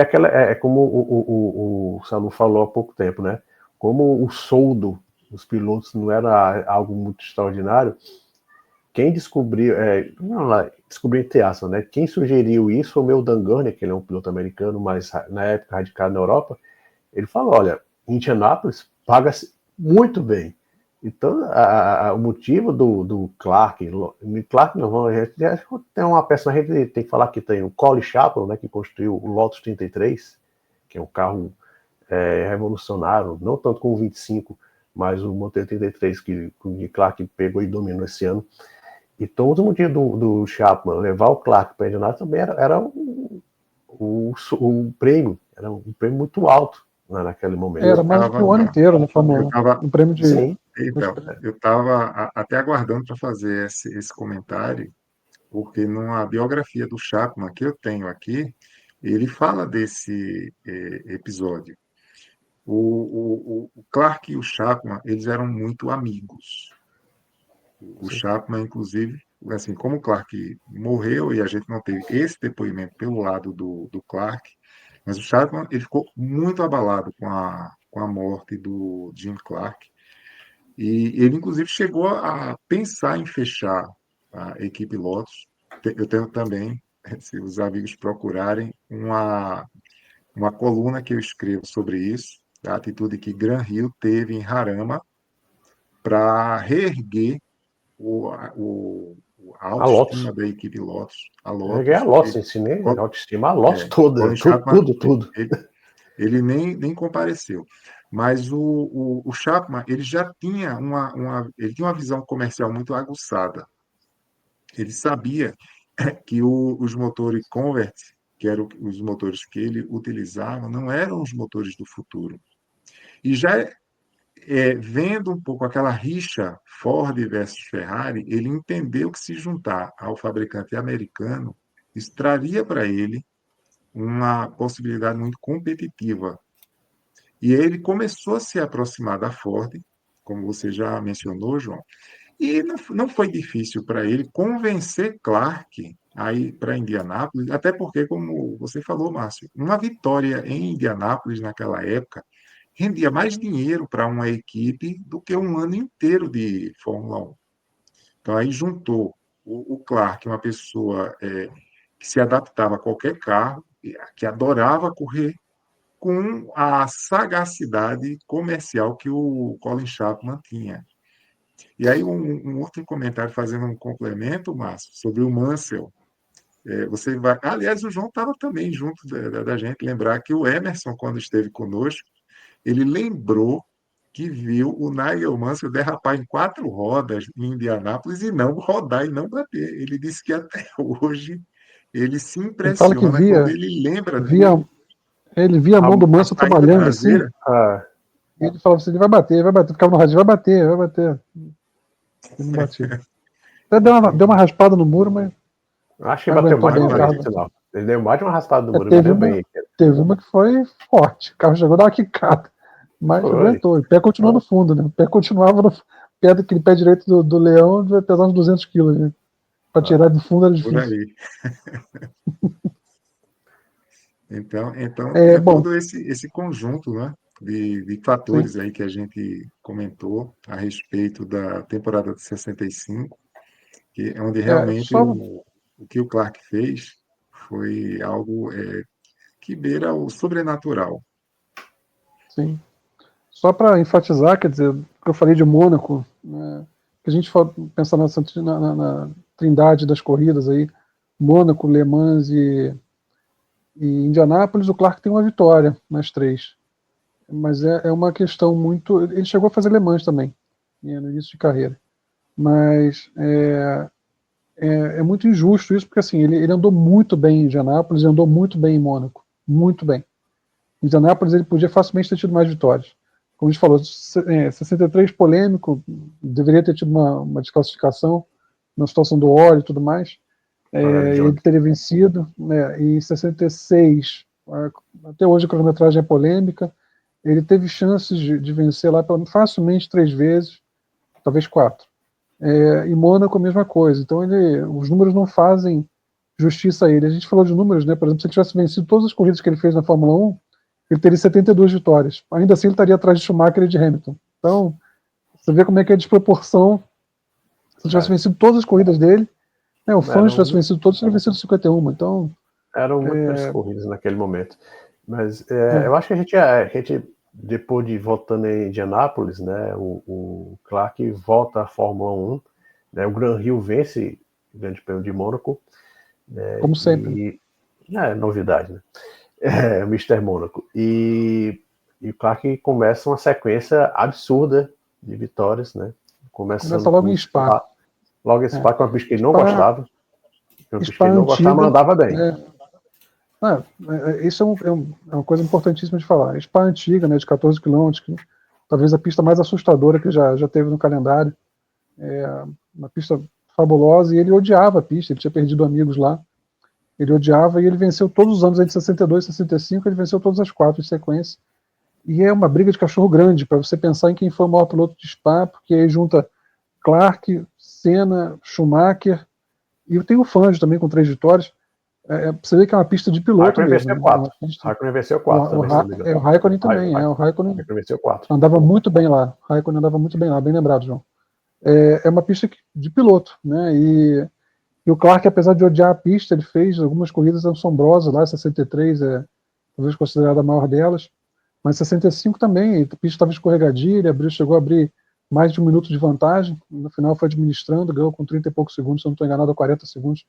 como o Samu falou há pouco tempo, né, como o soldo dos pilotos não era algo muito extraordinário. Quem descobriu, descobriu entre aspas, né? Quem sugeriu isso foi o meu Dan Gurney, que ele é um piloto americano, mas na época radicado na Europa. Ele falou: olha, Indianápolis paga-se muito bem. Então, o motivo do Clark não, tem uma peça, a gente tem que falar que tem o Colin Chapman, né, que construiu o Lotus 33, que é um carro revolucionário, não tanto como o 25, mas o Motor 33 que o Clark pegou e dominou esse ano. Então, o motivo do Chapman levar o Clark para Indianápolis também era um prêmio, era um prêmio muito alto, né, naquele momento. Era mais o ano inteiro na Fórmula 1. Um prêmio de... Sim. Então, eu estava até aguardando para fazer esse comentário, porque numa biografia do Chapman que eu tenho aqui, ele fala desse episódio. O Clark e o Chapman, eles eram muito amigos. O Sim. Chapman, inclusive, assim, como o Clark morreu e a gente não teve esse depoimento pelo lado do Clark, mas o Chapman, ele ficou muito abalado com a morte do Jim Clark. E ele, inclusive, chegou a pensar em fechar a equipe Lotus. Eu tenho também, se os amigos procurarem, uma coluna que eu escrevo sobre isso, a atitude que Grant Hill teve em Harama para reerguer a A Lotus. autoestima da equipe Lotus. A Eu ganhei a Lotus, Lotus, ensinei a autoestima, a Lotus toda, Colin Chapman, tudo. ele nem compareceu. Mas o Chapman, ele já tinha ele tinha uma visão comercial muito aguçada. Ele sabia que os motores Convert, que eram os motores que ele utilizava, não eram os motores do futuro. E já vendo um pouco aquela rixa Ford versus Ferrari, ele entendeu que se juntar ao fabricante americano, isso traria para ele uma possibilidade muito competitiva. E ele começou a se aproximar da Ford, como você já mencionou, João, e não foi difícil para ele convencer Clark a ir para Indianápolis, até porque, como você falou, Márcio, uma vitória em Indianápolis naquela época rendia mais dinheiro para uma equipe do que um ano inteiro de Fórmula 1. Então, aí juntou o Clark, uma pessoa que se adaptava a qualquer carro, que adorava correr, com a sagacidade comercial que o Colin Chapman tinha. E aí, um outro comentário, fazendo um complemento, Márcio, sobre o Mansell. Você vai. Aliás, o João estava também junto da gente, lembrar que o Emerson, quando esteve conosco, ele lembrou que viu o Nigel Mansell derrapar em 4 rodas em Indianápolis e não rodar e não bater. Ele disse que até hoje ele se Ele fala que impressiona quando ele lembra via, ele via a mão do a Manso saída trabalhando assim, traseira. e ele falava assim, ele vai bater, ficava no rádio, vai bater. Ele não batia. Até deu uma raspada no muro, mas Acho que bateu aguentou mais de bem o uma vez, carro. no final. Ele deu mais de uma raspada no muro, Teve bateu uma, bem. teve uma que foi forte. O carro chegou a dar uma quicada, mas Foi. aguentou. O pé continuou no fundo, né? O pé continuava no pé daquele pé direito do leão, devia pesar uns 200 quilos, né? Para tirar do fundo era Por difícil. aí. Então É, tinha bom, todo esse conjunto, né, de sim. fatores aí que a gente comentou a respeito da temporada de 65, que é onde realmente Só, o que o Clark fez foi algo que beira o sobrenatural. sim. Só para enfatizar, quer dizer, o que eu falei de Mônaco, né, que a gente pensar na trindade das corridas aí, Mônaco, Le Mans e Indianápolis, o Clark tem uma vitória nas 3. Mas é uma questão muito. Ele chegou a fazer Le Mans também, né, no início de carreira. Mas é muito injusto isso, porque assim, ele andou muito bem em Indianápolis e andou muito bem em Mônaco. Muito bem. Em Indianápolis ele podia facilmente ter tido mais vitórias. Como a gente falou, 63 polêmico, deveria ter tido uma desclassificação na situação do óleo e tudo mais. Ele teria vencido. Né, em 66, até hoje a cronometragem é polêmica. Ele teve chances de vencer lá facilmente 3 vezes, talvez 4. Em Mônaco a mesma coisa. Então os números não fazem justiça a ele. A gente falou de números, né? Por exemplo, se ele tivesse vencido todas as corridas que ele fez na Fórmula 1, ele teria 72 vitórias. Ainda assim, ele estaria atrás de Schumacher e de Hamilton. Então, você vê como é que é a desproporção. Se ele tivesse vencido todas as corridas dele, o Fangio tivesse vencido todas, teria vencido 51. Então, eram muito menos corridas naquele momento. Mas eu acho que a gente, depois de voltando em Indianápolis, né, o Clark volta à Fórmula 1, né, o Grant Hill vence o Grande Prêmio de Mônaco. Como sempre. Novidade, né? O Mr. Mônaco. E o Clark começa uma sequência absurda de vitórias, né? Começa logo em Spa. Logo em Spa, com uma pista que ele não gostava. Uma pista que Spa ele não gostava, mas andava bem. Isso é uma coisa importantíssima de falar. Spa antiga, né, de 14 quilômetros, talvez a pista mais assustadora que já teve no calendário. Uma pista fabulosa, e ele odiava a pista, ele tinha perdido amigos lá. Ele odiava e ele venceu todos os anos, aí de 62, 65, ele venceu todas as 4 em sequência. E é uma briga de cachorro grande, para você pensar em quem foi o maior piloto de Spa, porque aí junta Clark, Senna, Schumacher, e tem o Fangio também com 3 vitórias. Você vê que é uma pista de piloto Raikkonen mesmo. venceu Né? 4. Pista... Raikkonen venceu 4 também, se não me engano. O Raikkonen também, o Raikkonen venceu 4. andava muito bem lá. O Raikkonen andava muito bem lá, bem lembrado, João. É uma pista de piloto, né? E o Clark, apesar de odiar a pista, ele fez algumas corridas assombrosas lá, 63 talvez considerada a maior delas, mas 65 também, a pista estava escorregadia, ele chegou a abrir mais de 1 minuto de vantagem, no final foi administrando, ganhou com 30 e poucos segundos, se eu não estou enganado, a 40 segundos.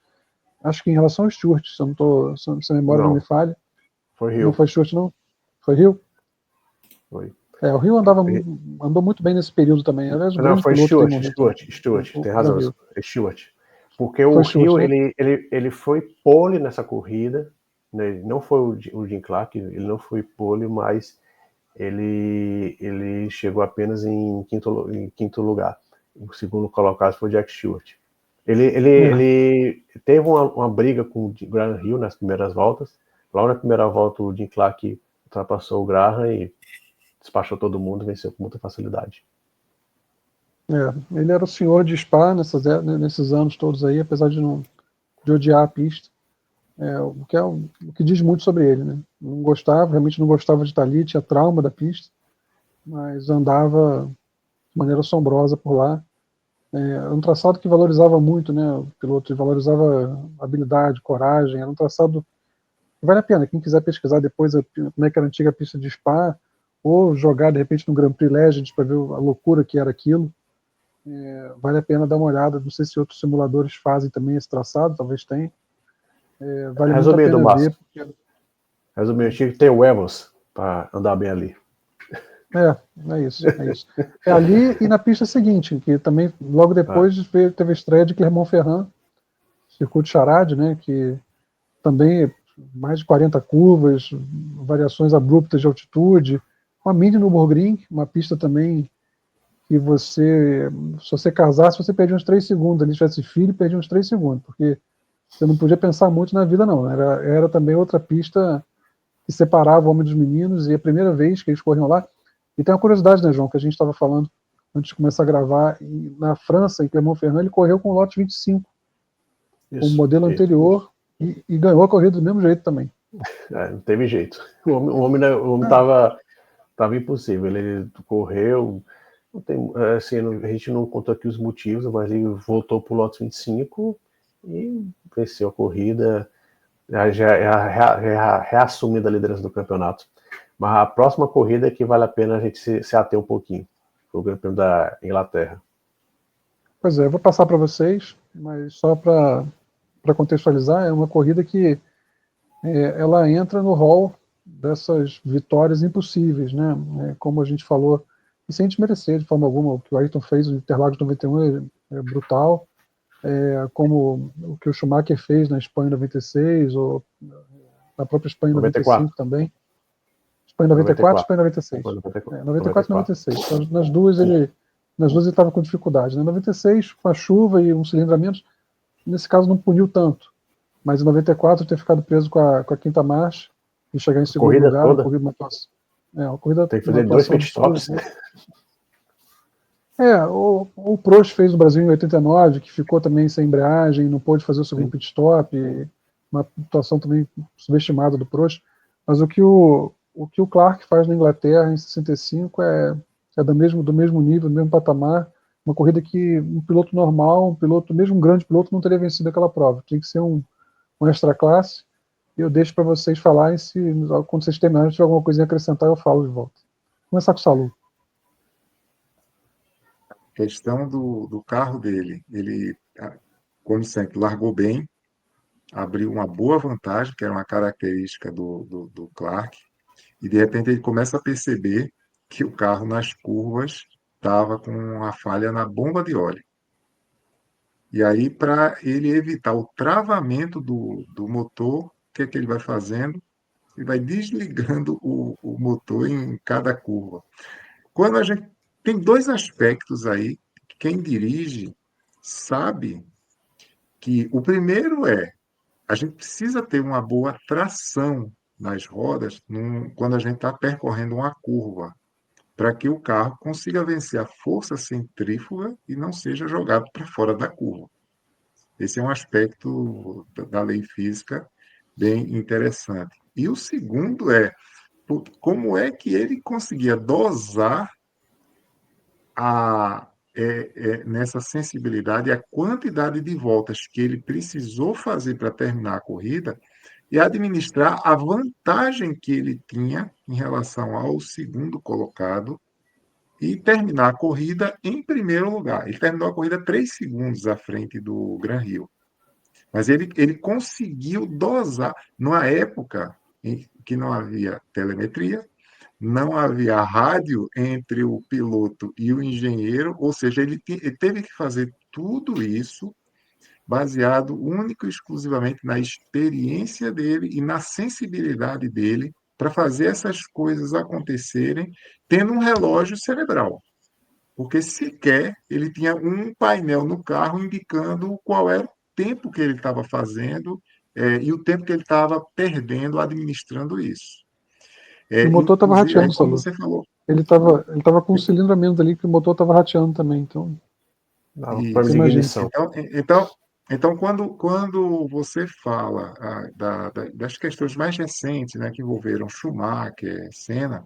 Acho que em relação ao Stewart, se a memória não me falha. Foi Rio. Não foi Stewart, não? Foi Rio? Foi. O Rio andou muito bem nesse período também. Aliás, um Não, grande foi piloto Stewart, tem razão, é Stewart. Porque o Rio, né? ele foi pole nessa corrida, né? Não foi o Jim Clark, ele não foi pole, mas ele chegou apenas em quinto lugar. O segundo colocado foi o Jack Stewart. Ele teve uma briga com o Graham Hill nas primeiras voltas. Logo na primeira volta, o Jim Clark ultrapassou o Graham e despachou todo mundo, venceu com muita facilidade. Ele era o senhor de Spa nesses anos todos aí, apesar de odiar a pista. O que diz muito sobre ele, né? Realmente não gostava de estar ali, tinha trauma da pista, mas andava de maneira assombrosa por lá. Era um traçado que valorizava muito, né? O piloto valorizava habilidade, coragem. Era um traçado que vale a pena. Quem quiser pesquisar depois como é que era a antiga pista de Spa, ou jogar de repente no Grand Prix Legends para ver a loucura que era aquilo. Vale a pena dar uma olhada. Não sei se outros simuladores fazem também esse traçado, talvez tenha. Vale muito a pena ver. Resumindo, tinha que ter o Evans para andar bem ali. É isso. Ali e na pista seguinte, que também logo depois teve a estreia de Clermont-Ferrand, circuito Charade, né, que também mais de 40 curvas, variações abruptas de altitude, uma mini Nürburgring, uma pista também que se você casasse, você perdia uns 3 segundos, ali tivesse filho, perdia uns 3 segundos, porque você não podia pensar muito na vida, não. Era também outra pista que separava o homem dos meninos, e a primeira vez que eles corriam lá. E tem uma curiosidade, né, João, que a gente estava falando antes de começar a gravar, na França, em Clermont-Ferrand, ele correu com o lote 25, com o modelo anterior, e ganhou a corrida do mesmo jeito também. Não teve jeito. O homem estava impossível. Ele correu. Não tem, assim, a gente não contou aqui os motivos, mas ele voltou para o lote 25 e venceu a corrida. Já reassumindo a liderança do campeonato. Mas a próxima corrida é que vale a pena a gente se ater um pouquinho. Foi o Grande Prêmio da Inglaterra. Pois é, eu vou passar para vocês, mas só para contextualizar, é uma corrida que ela entra no hall dessas vitórias impossíveis, né? Como a gente falou, e sem desmerecer de forma alguma, o que o Ayrton fez no Interlagos 91 é brutal, como o que o Schumacher fez na Espanha em 96, ou na própria Espanha em 95 também. Espanha em 94, Espanha em 96. 94 e 96. Nas duas ele estava com dificuldade. Né? Em 96, com a chuva e um cilindro a menos, nesse caso não puniu tanto. Mas em 94 ter ficado preso com a quinta marcha e chegar em segundo lugar, toda. Uma corrida tem que fazer 2 pitstops. O Prost fez o Brasil em 89, que ficou também sem embreagem, não pôde fazer o segundo pit stop, uma situação também subestimada do Prost. Mas o que o Clark faz na Inglaterra em 65 é do mesmo nível, do mesmo patamar, uma corrida que um piloto normal, mesmo um grande piloto, não teria vencido aquela prova. Tinha que ser um extra classe. E eu deixo para vocês falarem, quando vocês terminarem, se tiver alguma coisa a acrescentar, eu falo de volta. Vou começar com o Salu. A questão do carro dele, ele, como sempre, largou bem, abriu uma boa vantagem, que era uma característica do Clark, e de repente ele começa a perceber que o carro nas curvas estava com uma falha na bomba de óleo. E aí, para ele evitar o travamento do motor, o que é que ele vai fazendo? Ele vai desligando o motor em cada curva. Quando a gente tem 2 aspectos aí, quem dirige sabe que o primeiro é a gente precisa ter uma boa tração nas rodas quando a gente está percorrendo uma curva, para que o carro consiga vencer a força centrífuga e não seja jogado para fora da curva. Esse é um aspecto da lei física bem interessante. E o segundo é como é que ele conseguia dosar nessa sensibilidade a quantidade de voltas que ele precisou fazer para terminar a corrida e administrar a vantagem que ele tinha em relação ao segundo colocado e terminar a corrida em primeiro lugar. Ele terminou a corrida 3 segundos à frente do Gran Rio. Mas ele conseguiu dosar, numa época em que não havia telemetria, não havia rádio entre o piloto e o engenheiro, ou seja, ele teve que fazer tudo isso baseado único e exclusivamente na experiência dele e na sensibilidade dele para fazer essas coisas acontecerem, tendo um relógio cerebral. Porque sequer ele tinha um painel no carro indicando qual era o tempo que ele estava fazendo e o tempo que ele estava perdendo administrando isso. E o motor estava Inclusive, aí rateando, como Salu. você falou, Ele tava com um cilindro a menos ali, que o motor estava rateando também. Então, Não, isso. problema de imagina. ignição. Então quando você fala das questões mais recentes, né, que envolveram Schumacher, Senna,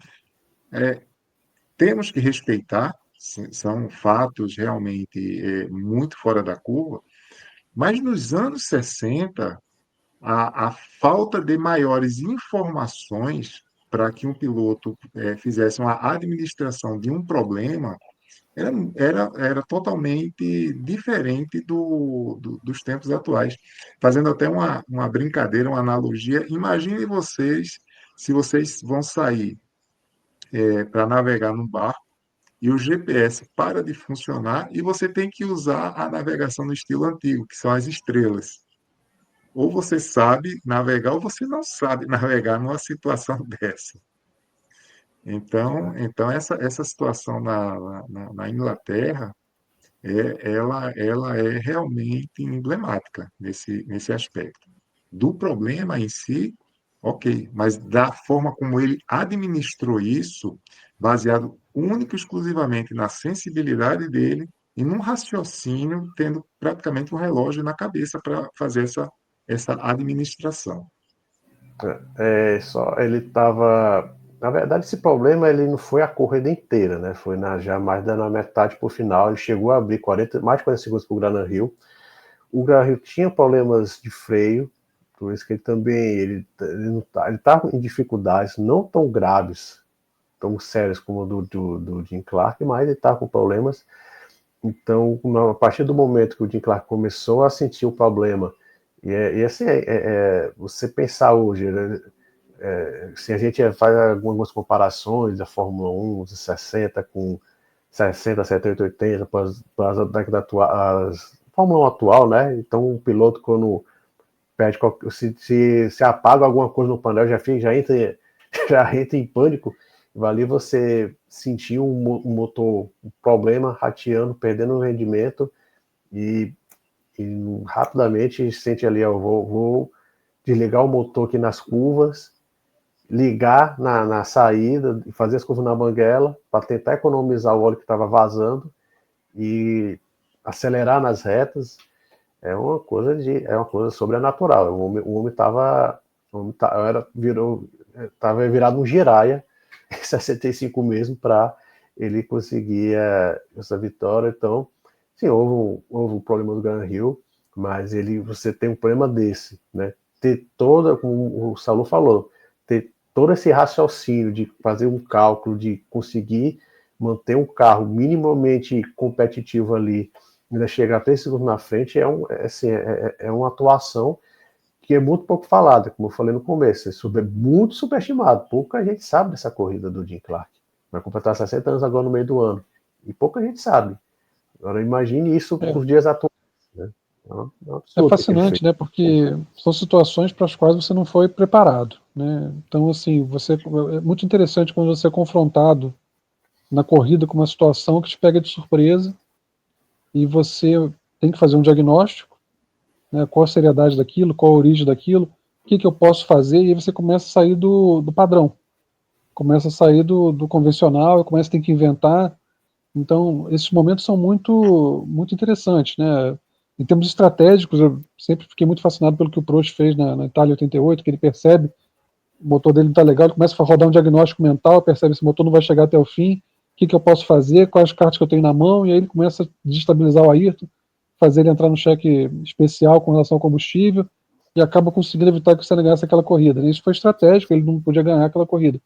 temos que respeitar, são fatos realmente muito fora da curva, mas nos anos 60, a falta de maiores informações para que um piloto fizesse uma administração de um problema era totalmente diferente dos tempos atuais. Fazendo até uma brincadeira, uma analogia, imagine vocês, se vocês vão sair para navegar num barco, e o GPS para de funcionar e você tem que usar a navegação no estilo antigo, que são as estrelas. Ou você sabe navegar ou você não sabe navegar numa situação dessa. Então essa situação na Inglaterra, ela é realmente emblemática nesse aspecto. Do problema em si, ok, mas da forma como ele administrou isso, baseado único e exclusivamente na sensibilidade dele e num raciocínio, tendo praticamente um relógio na cabeça para fazer essa administração. Só ele estava. Na verdade, esse problema ele não foi a corrida inteira, né? Foi já mais na metade para o final. Ele chegou a abrir mais de 40 segundos para o Gran Rio. O Gran Rio tinha problemas de freio, por isso que ele também ele estava em dificuldades não tão graves, tão sérias como o do Jim Clark, mas ele estava com problemas. Então, a partir do momento que o Jim Clark começou a sentir o problema, e assim, você pensar hoje, né, se a gente faz algumas comparações da Fórmula 1 de 60 com 60, 70, 80, para as Fórmula 1 atual, né? Então, o piloto, quando perde, se apaga alguma coisa no painel, já entra em pânico. Ali você sentiu um motor, um problema, rateando, perdendo o rendimento e rapidamente sente ali, eu vou desligar o motor aqui nas curvas, ligar na saída, fazer as curvas na banguela para tentar economizar o óleo que estava vazando e acelerar nas retas. É uma coisa sobrenatural. O homem estava virado um giraia em 65 mesmo para ele conseguir essa vitória. Então, sim, houve um problema do Gran Rio, mas você tem um problema desse, né? Ter como o Salu falou, ter todo esse raciocínio de fazer um cálculo, de conseguir manter um carro minimamente competitivo ali, ainda chegar 3 segundos na frente, é uma atuação que é muito pouco falada, como eu falei no começo, é muito superestimado. Pouca gente sabe dessa corrida do Jim Clark. Vai completar 60 anos agora no meio do ano. E pouca gente sabe. Agora imagine isso para os dias atuais. Né? É fascinante, né? Porque são situações para as quais você não foi preparado, né? Então, assim, é muito interessante quando você é confrontado na corrida com uma situação que te pega de surpresa e você tem que fazer um diagnóstico né, qual a seriedade daquilo, qual a origem daquilo, o que eu posso fazer, e aí você começa a sair do padrão, começa a sair do convencional, começa a ter que inventar. Então, esses momentos são muito, muito interessantes, né? Em termos estratégicos, eu sempre fiquei muito fascinado pelo que o Prost fez na Itália 88, que ele percebe o motor dele não está legal, ele começa a rodar um diagnóstico mental, percebe que esse motor não vai chegar até o fim, o que eu posso fazer, quais as cartas que eu tenho na mão, e aí ele começa a desestabilizar o Ayrton, fazer ele entrar no cheque especial com relação ao combustível, e acaba conseguindo evitar que o Senna ganhasse aquela corrida. Isso foi estratégico, ele não podia ganhar aquela corrida.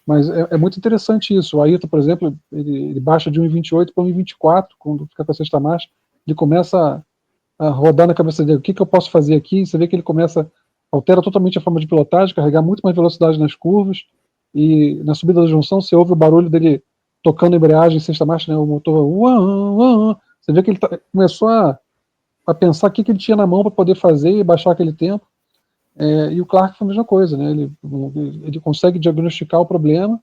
Mas é muito interessante isso. O Ayrton, por exemplo, ele baixa de 1,28 para 1,24 quando fica com a sexta marcha, ele começa a rodar na cabeça dele, o que eu posso fazer aqui? Você vê que ele altera totalmente a forma de pilotagem, carregar muito mais velocidade nas curvas, e na subida da junção você ouve o barulho dele tocando a embreagem em sexta marcha, né, o motor, você vê que ele começou a pensar o que ele tinha na mão para poder fazer e baixar aquele tempo. E o Clark foi a mesma coisa, né, ele consegue diagnosticar o problema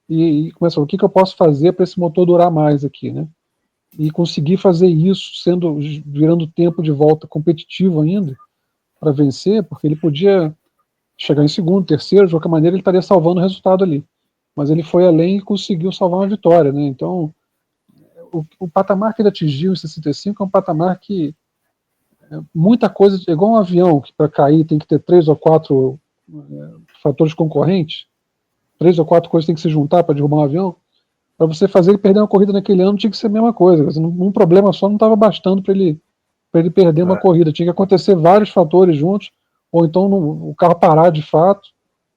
e começa a o que eu posso fazer para esse motor durar mais aqui, né, e conseguir fazer isso virando tempo de volta competitivo ainda para vencer, porque ele podia chegar em segundo, terceiro, de qualquer maneira ele estaria salvando o resultado ali. Mas ele foi além e conseguiu salvar uma vitória, né? Então, o patamar que ele atingiu em 65 é um patamar que muita coisa, é igual um avião, que para cair tem que ter 3 ou 4 fatores concorrentes, 3 ou 4 coisas tem que se juntar para derrubar um avião. Para você fazer ele perder uma corrida naquele ano, tinha que ser a mesma coisa. Um problema só não estava bastando para ele perder uma corrida. Tinha que acontecer vários fatores juntos, ou então o carro parar de fato,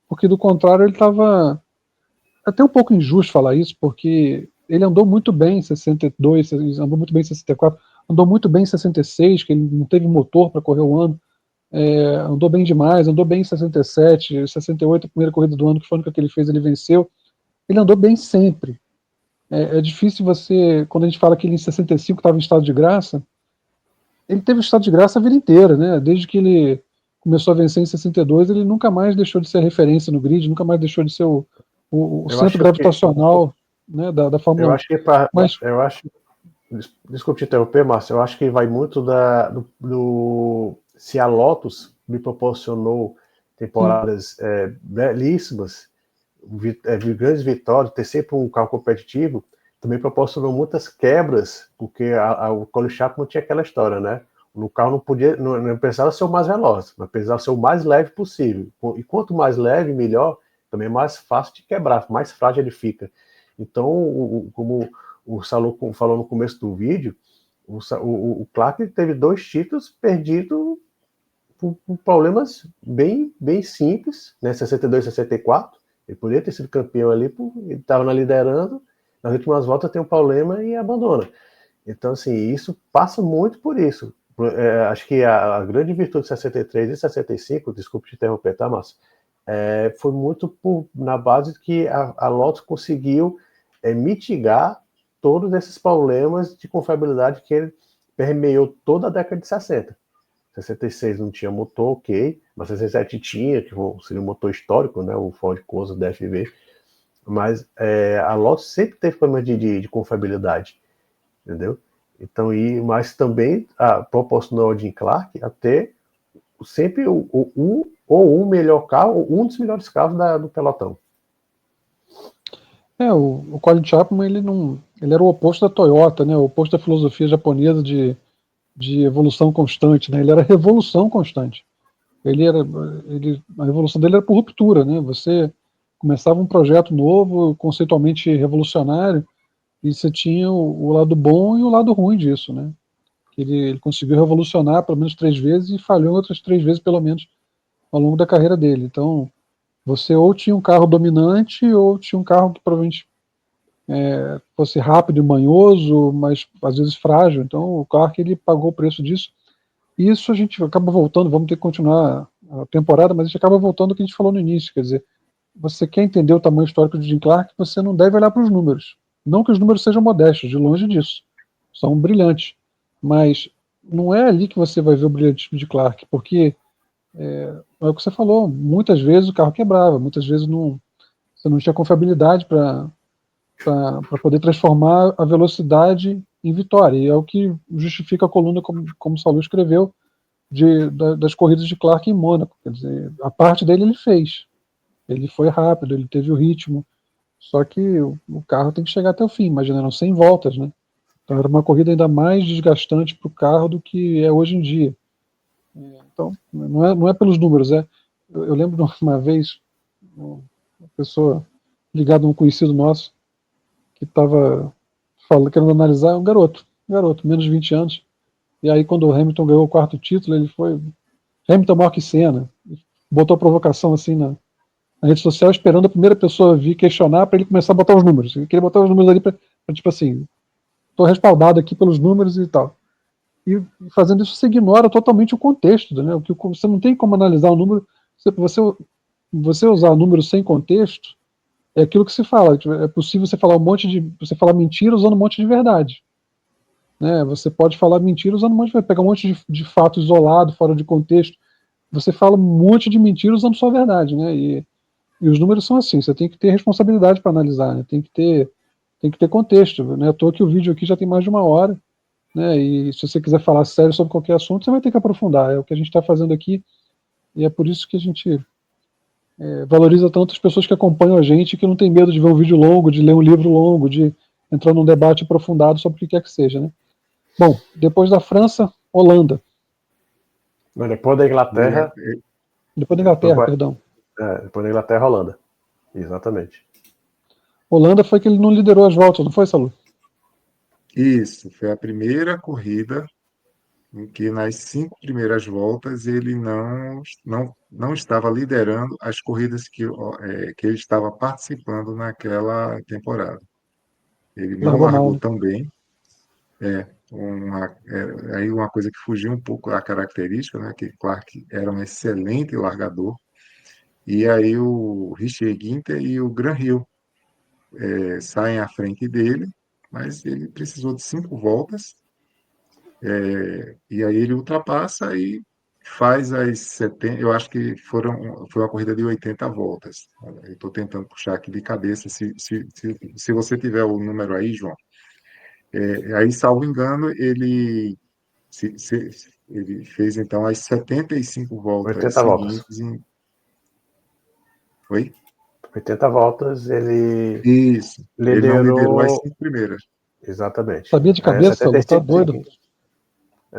porque do contrário ele estava... Até um pouco injusto falar isso, porque ele andou muito bem em 62, andou muito bem em 64, andou muito bem em 66, que ele não teve motor para correr o ano, andou bem demais, andou bem em 67, 68, a primeira corrida do ano, que foi a única que ele fez, ele venceu. Ele andou bem sempre. É difícil você, quando a gente fala que ele em 65 estava em estado de graça, ele teve estado de graça a vida inteira, né? Desde que ele começou a vencer em 62, ele nunca mais deixou de ser referência no grid, nunca mais deixou de ser o centro gravitacional, né, da Fórmula 1. Eu acho que desculpe te interromper, Márcio, eu acho que vai muito se a Lotus me proporcionou temporadas belíssimas, grandes vitórias, ter sempre um carro competitivo, também proporcionou muitas quebras, porque o Colin Chapman tinha aquela história, né? O carro não precisava ser o mais veloz, mas precisava ser o mais leve possível. E quanto mais leve, melhor, também é mais fácil de quebrar, mais frágil ele fica. Então, como o Salou falou no começo do vídeo, o Clark teve 2 títulos perdidos por problemas bem, bem simples, né? 62 e 64. Ele poderia ter sido campeão ali, ele estava liderando, nas últimas voltas tem um problema e abandona. Então, assim, isso passa muito por isso. Acho que a grande virtude de 63 e 65, desculpe te interromper, tá, Márcio? Foi muito na base que a Lotus conseguiu mitigar todos esses problemas de confiabilidade que ele permeou toda a década de 60. 66 não tinha motor, ok, mas 67 tinha, que seria um motor histórico, né, o Ford Corsa DFV, mas a Lotus sempre teve problema de confiabilidade, entendeu? Então, mas também proporcionou ao Jim Clark até sempre o melhor carro, um dos melhores carros do pelotão. O Colin Chapman, ele era o oposto da Toyota, né, o oposto da filosofia japonesa de evolução constante, né, ele era revolução constante. A revolução dele era por ruptura, né, você começava um projeto novo, conceitualmente revolucionário, e você tinha o lado bom e o lado ruim disso, né, que ele conseguiu revolucionar pelo menos 3 vezes e falhou em outras 3 vezes pelo menos ao longo da carreira dele. Então, você ou tinha um carro dominante ou tinha um carro que provavelmente fosse rápido e manhoso, mas às vezes frágil. Então o Clark, ele pagou o preço disso. E isso a gente acaba voltando, vamos ter que continuar a temporada, mas a gente acaba voltando ao que a gente falou no início, quer dizer, você quer entender o tamanho histórico de Jim Clark, você não deve olhar para os números. Não que os números sejam modestos, de longe disso. São brilhantes. Mas não é ali que você vai ver o brilhantismo de Clark, porque é o que você falou, muitas vezes o carro quebrava, muitas vezes você não tinha confiabilidade para poder transformar a velocidade em vitória, e é o que justifica a coluna, como o Salou escreveu, das corridas de Clark em Mônaco. Quer dizer, a parte dele ele fez. Ele foi rápido, ele teve o ritmo, só que o carro tem que chegar até o fim, imagina, eram 100 voltas, né? Então era uma corrida ainda mais desgastante para o carro do que é hoje em dia. Então, não é pelos números, eu lembro de uma vez, uma pessoa ligada a um conhecido nosso, que estava querendo analisar, um garoto, menos de 20 anos, e aí quando o Hamilton ganhou o 4º título, ele foi Hamilton maior que Senna, botou a provocação assim na rede social, esperando a primeira pessoa vir questionar para ele começar a botar os números. Ele queria botar os números ali para tipo assim, estou respaldado aqui pelos números e tal. E fazendo isso, você ignora totalmente o contexto, né? Você não tem como analisar o número. Você usar o número sem contexto é aquilo que se fala. É possível você falar você falar mentira usando um monte de verdade. Né? Você pode falar mentira usando um monte de, pegar um monte de fato isolado, fora de contexto. Você fala um monte de mentira usando só a verdade, né? E os números são assim. Você tem que ter responsabilidade para analisar, né? Tem que ter contexto. Né? À toa que o vídeo aqui já tem mais de 1 hora. Né, e se você quiser falar sério sobre qualquer assunto, você vai ter que aprofundar. É o que a gente está fazendo aqui, e é por isso que a gente valoriza tanto as pessoas que acompanham a gente, que não tem medo de ver um vídeo longo, de ler um livro longo, de entrar num debate aprofundado sobre o que quer que seja. Né? Bom, depois da França, Holanda. Depois da Inglaterra. Depois da Inglaterra, perdão. Depois da Inglaterra, Holanda. Exatamente. Holanda foi que ele não liderou as voltas, não foi, Salu? Isso, foi a primeira corrida em que nas 5 primeiras voltas ele não estava liderando as corridas que ele estava participando naquela temporada. Ele não Largou mal, largou né? tão bem. Aí uma coisa que fugiu um pouco da característica, né, que Clark era um excelente largador, e aí o Richie Guinter e o Graham Hill saem à frente dele, mas ele precisou de 5 voltas. E aí ele ultrapassa e faz as 70, eu acho que foi uma corrida de 80 voltas. Eu estou tentando puxar aqui de cabeça, se você tiver o número aí, João. Aí, salvo engano, ele fez então as 75 voltas 80 voltas. seguintes. Oi? 80 voltas, ele Isso, ele não liderou as liderou. 5 primeiras. Exatamente. Sabia de cabeça, Salu? Tá doido. Seguinte.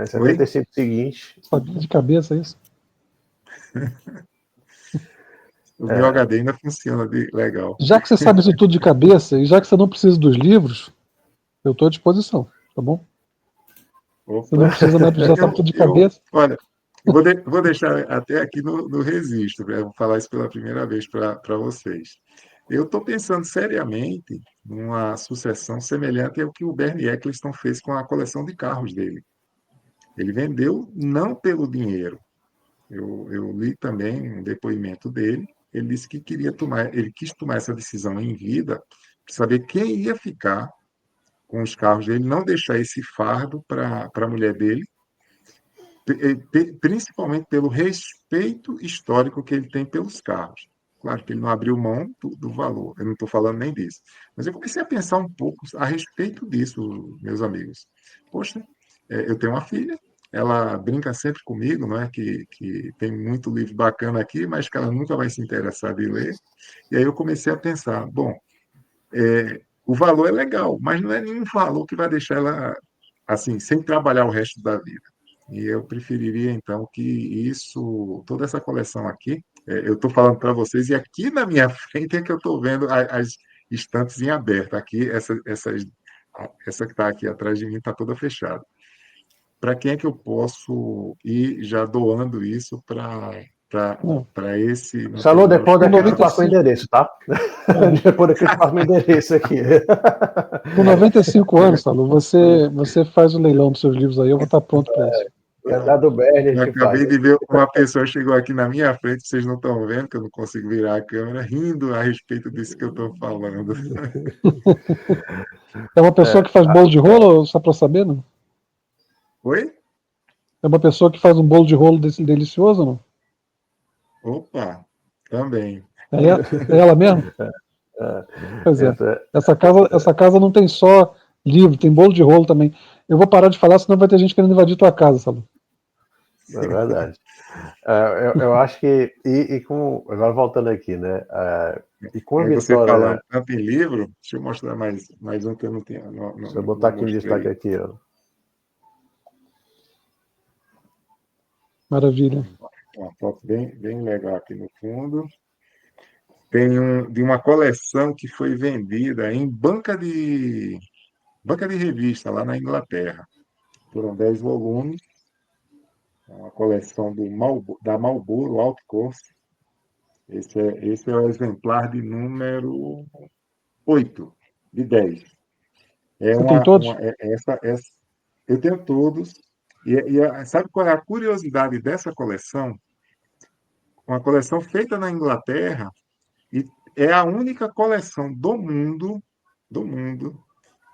75 seguinte. Sabia de cabeça isso? O meu HD ainda funciona legal. Já que você sabe isso tudo de cabeça, e já que você não precisa dos livros, eu estou à disposição, tá bom? Opa. Você não precisa mais, já sabe tudo de cabeça. Olha, vou deixar até aqui no registro, eu vou falar isso pela primeira vez para vocês. Eu estou pensando seriamente numa sucessão semelhante ao que o Bernie Eccleston fez com a coleção de carros dele. Ele vendeu não pelo dinheiro. Eu li também um depoimento dele. Ele disse que ele quis tomar essa decisão em vida, para saber quem ia ficar com os carros dele, não deixar esse fardo para a mulher dele, principalmente pelo respeito histórico que ele tem pelos carros. Claro que ele não abriu mão do valor, eu não estou falando nem disso. Mas eu comecei a pensar um pouco a respeito disso, meus amigos. Poxa, eu tenho uma filha, ela brinca sempre comigo, não é? Que tem muito livro bacana aqui, mas que ela nunca vai se interessar de ler. E aí eu comecei a pensar, bom, o valor é legal, mas não é nenhum valor que vai deixar ela assim, sem trabalhar o resto da vida. E eu preferiria, então, que toda essa coleção aqui, eu estou falando para vocês, e aqui na minha frente é que eu estou vendo as estantes em aberto. Aqui, essa que está aqui atrás de mim está toda fechada. Para quem é que eu posso ir já doando isso para esse... Salô, depois daqui eu te passo o 95. endereço, tá? Depois daqui eu te passo o endereço aqui. Com 95 anos, Salu, você faz o leilão dos seus livros aí, eu vou estar pronto para isso. Lá do Bernie, a Eu gente acabei faz. de ver uma pessoa chegou aqui na minha frente, vocês não estão vendo, que eu não consigo virar a câmera, rindo a respeito disso que eu estou falando. É uma pessoa que faz bolo de rolo, só para saber, não? Oi? É uma pessoa que faz um bolo de rolo delicioso, não? Opa, também. É ela mesmo? Pois é. Essa casa não tem só livro, tem bolo de rolo também. Eu vou parar de falar, senão vai ter gente querendo invadir tua casa, Salu. É verdade. Eu acho que, agora voltando aqui, né? E com a Aí você vitória, falando tanto em livro, deixa eu mostrar mais um que eu não tenho, deixa eu botar não aqui em destaque mostrei. aqui, ó. Maravilha. Uma foto bem legal aqui no fundo. Tem de uma coleção que foi vendida em banca de revista lá na Inglaterra. Foram 10 volumes. É uma coleção da Marlboro Outcoast. Esse é o exemplar de número 8 de 10. Você tem todos? Eu tenho todos. Sabe qual é a curiosidade dessa coleção? Uma coleção feita na Inglaterra e é a única coleção do mundo,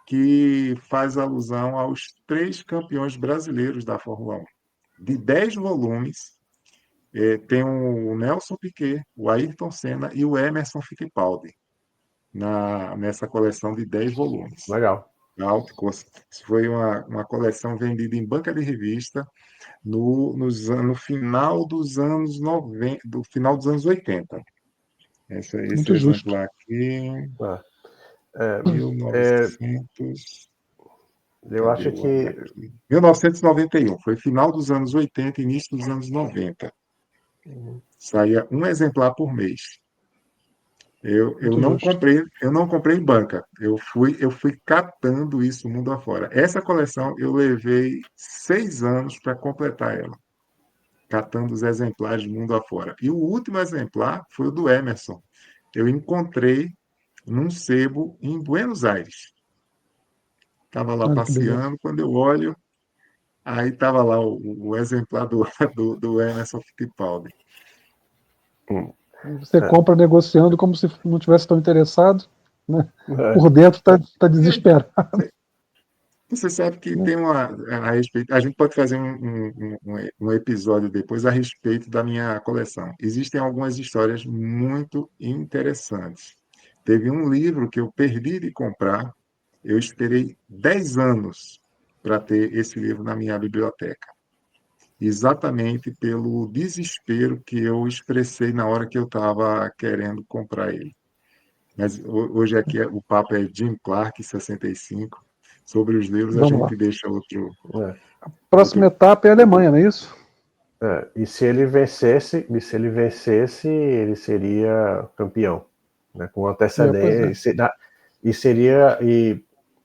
que faz alusão aos 3 campeões brasileiros da Fórmula 1. De 10 volumes, tem o Nelson Piquet, o Ayrton Senna e o Emerson Fittipaldi nessa coleção de 10 volumes. Legal. Isso foi uma coleção vendida em banca de revista no final dos anos 90, do final dos anos 80. Esse Muito justo. exemplar aqui, É, 1900. eu Cadê acho o ano que aqui? 1991. Foi final dos anos 80, início dos anos 90. Saía um exemplar por mês. Muito justo. Eu não comprei em banca. Eu fui catando isso mundo afora. Essa coleção eu levei 6 anos para completar ela, catando os exemplares de mundo afora. E o último exemplar foi o do Emerson. Eu encontrei num sebo em Buenos Aires. Estava lá Olha que beleza. passeando, quando eu olho, aí estava lá o exemplar do Emerson Fittipaldi. hum, Você é, compra negociando como se não tivesse tão interessado, né? é, Por dentro tá desesperado. Você sabe que Né? tem a respeito. A gente pode fazer um episódio depois a respeito da minha coleção. Existem algumas histórias muito interessantes. Teve um livro que eu perdi de comprar. Eu esperei 10 anos para ter esse livro na minha biblioteca. Exatamente pelo desespero que eu expressei na hora que eu estava querendo comprar ele. Mas hoje aqui o papo é Jim Clark, 65. Sobre os livros a Vamos lá. gente deixa é, Próxima etapa é a Alemanha, não é isso? E se ele vencesse, ele seria campeão, né, com Pois é. antecedência,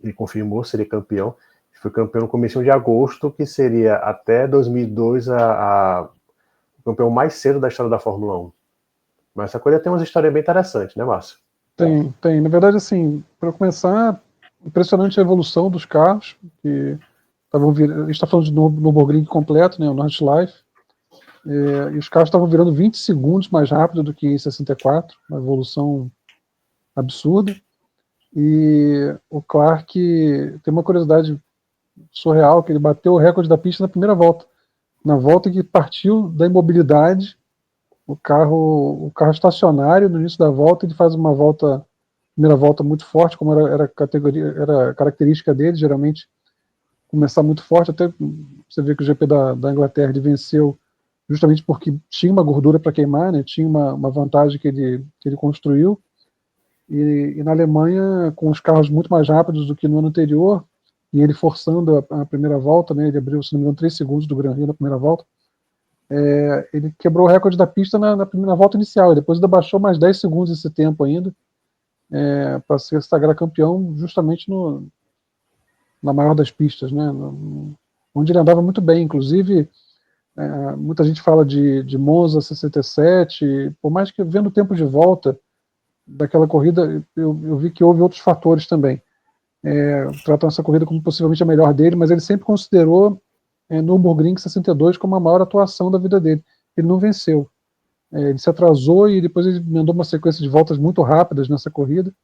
e confirmou, seria campeão. Foi campeão no começo de agosto, que seria até 2002 o campeão mais cedo da história da Fórmula 1. Mas essa coisa tem umas histórias bem interessantes, né, Márcio? Tem. Na verdade, assim, para começar, impressionante a evolução dos carros, que a gente está falando de Nürburgring completo, né, o Nordschleife, e os carros estavam virando 20 segundos mais rápido do que em 64, uma evolução absurda. E o Clark tem uma curiosidade surreal, que ele bateu o recorde da pista na primeira volta. Na volta que partiu da imobilidade, o carro estacionário, no início da volta, ele faz uma primeira volta muito forte, como era característica dele, geralmente começar muito forte, até você vê que o GP da Inglaterra ele venceu justamente porque tinha uma gordura para queimar, né, tinha uma vantagem que ele construiu, e na Alemanha, com os carros muito mais rápidos do que no ano anterior, e ele forçando a primeira volta, né, ele abriu, se não me engano, 3 segundos do Gran Prix na primeira volta, ele quebrou o recorde da pista na volta inicial, e depois ainda baixou mais 10 segundos esse tempo ainda, para se sagrar campeão justamente na maior das pistas, né, onde ele andava muito bem. Inclusive, muita gente fala de Monza 67, por mais que vendo o tempo de volta daquela corrida, eu vi que houve outros fatores também. Tratam essa corrida como possivelmente a melhor dele, mas ele sempre considerou no Nürburgring 62 como a maior atuação da vida dele. Ele não venceu. Ele se atrasou e depois ele mandou uma sequência de voltas muito rápidas nessa corrida,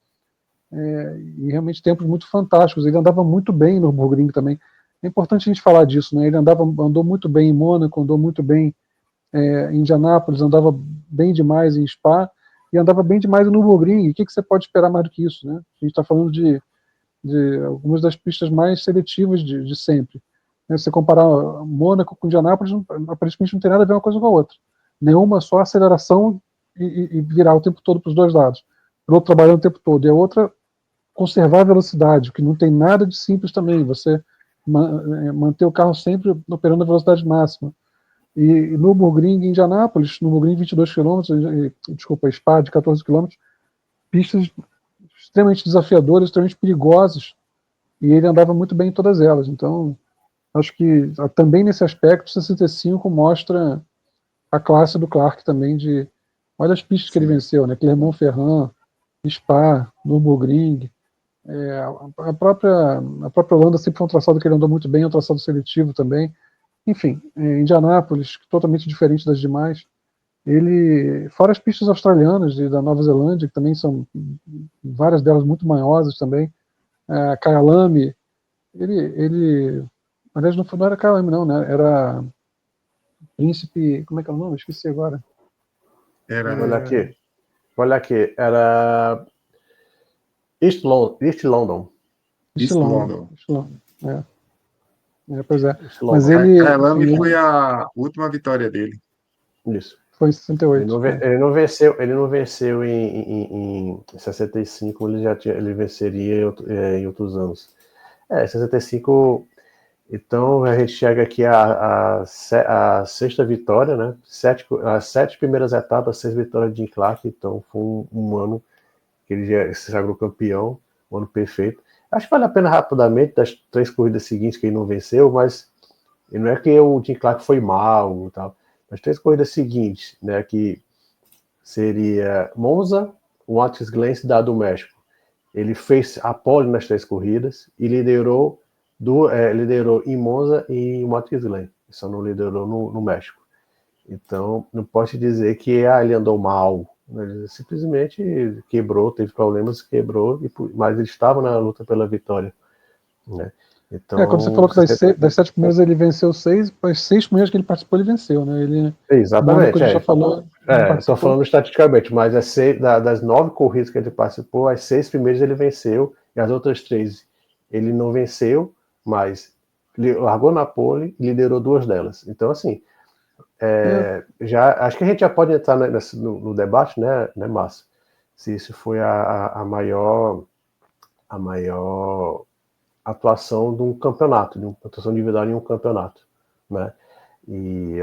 e realmente tempos muito fantásticos. Ele andava muito bem no Nürburgring também. É importante a gente falar disso, né? Ele andou muito bem em Mônaco, andou muito bem em Indianápolis, andava bem demais em Spa, e andava bem demais no Nürburgring. E o que você pode esperar mais do que isso, né? A gente está falando de algumas das pistas mais seletivas de sempre. né? Se você comparar Mônaco com Indianápolis, aparentemente não tem nada a ver uma coisa com a outra. Nenhuma só aceleração e virar o tempo todo para os dois lados. O outro trabalhando o tempo todo. E a outra, conservar a velocidade, que não tem nada de simples também. Você manter o carro sempre operando a velocidade máxima. E no Nürburgring, em Indianápolis, no Nürburgring 22 km, desculpa, Spa de 14 km, pistas extremamente desafiadoras, extremamente perigosas, e ele andava muito bem em todas elas. Então, acho que também nesse aspecto, o 65 mostra a classe do Clark também de... Olha as pistas que ele venceu, né? Clermont-Ferrand, Spa, Nürburgring, a própria Holanda sempre foi um traçado que ele andou muito bem, um traçado seletivo também. Enfim, Indianápolis, totalmente diferente das demais. Ele, fora as pistas australianas e da Nova Zelândia, que também são várias delas muito manhosas também, Kyalami, aliás, não era Kyalami não, né? Era Príncipe, como é que é o nome? Esqueci agora. Olha aqui, era East London. East London. Pois é. East Mas London. ele... Kyalami foi a última vitória dele. Isso. Foi em 68. Ele não venceu em 65, ele venceria em outros anos. 65. Então a gente chega aqui a sexta vitória, né? As 7 primeiras etapas, 6 vitórias de Jim Clark. Então foi um ano que ele já se sagrou campeão, um ano perfeito. Acho que vale a pena rapidamente das 3 corridas seguintes que ele não venceu, mas não é que o Jim Clark foi mal e tal. As 3 corridas seguintes, né, que seria Monza, Watkins Glen e Cidade do México. Ele fez a pole nas 3 corridas e liderou em Monza e em Watkins Glen. Só não liderou no México. Então, não posso dizer que ele andou mal. Ele simplesmente quebrou, teve problemas, quebrou, mas ele estava na luta pela vitória. Né? Então, quando você falou que das 7 primeiras ele venceu 6, as 6 primeiras que ele participou, ele venceu, né? Exatamente. Ele já falou. Estou falando estatisticamente, mas das 9 corridas que ele participou, as 6 primeiras ele venceu, e as outras 3 ele não venceu, mas ele largou na pole e liderou 2 delas. Então, assim, já, acho que a gente já pode entrar no debate, né, Márcio? Se isso foi a maior atuação de um campeonato, de uma atuação individual em um campeonato, né? E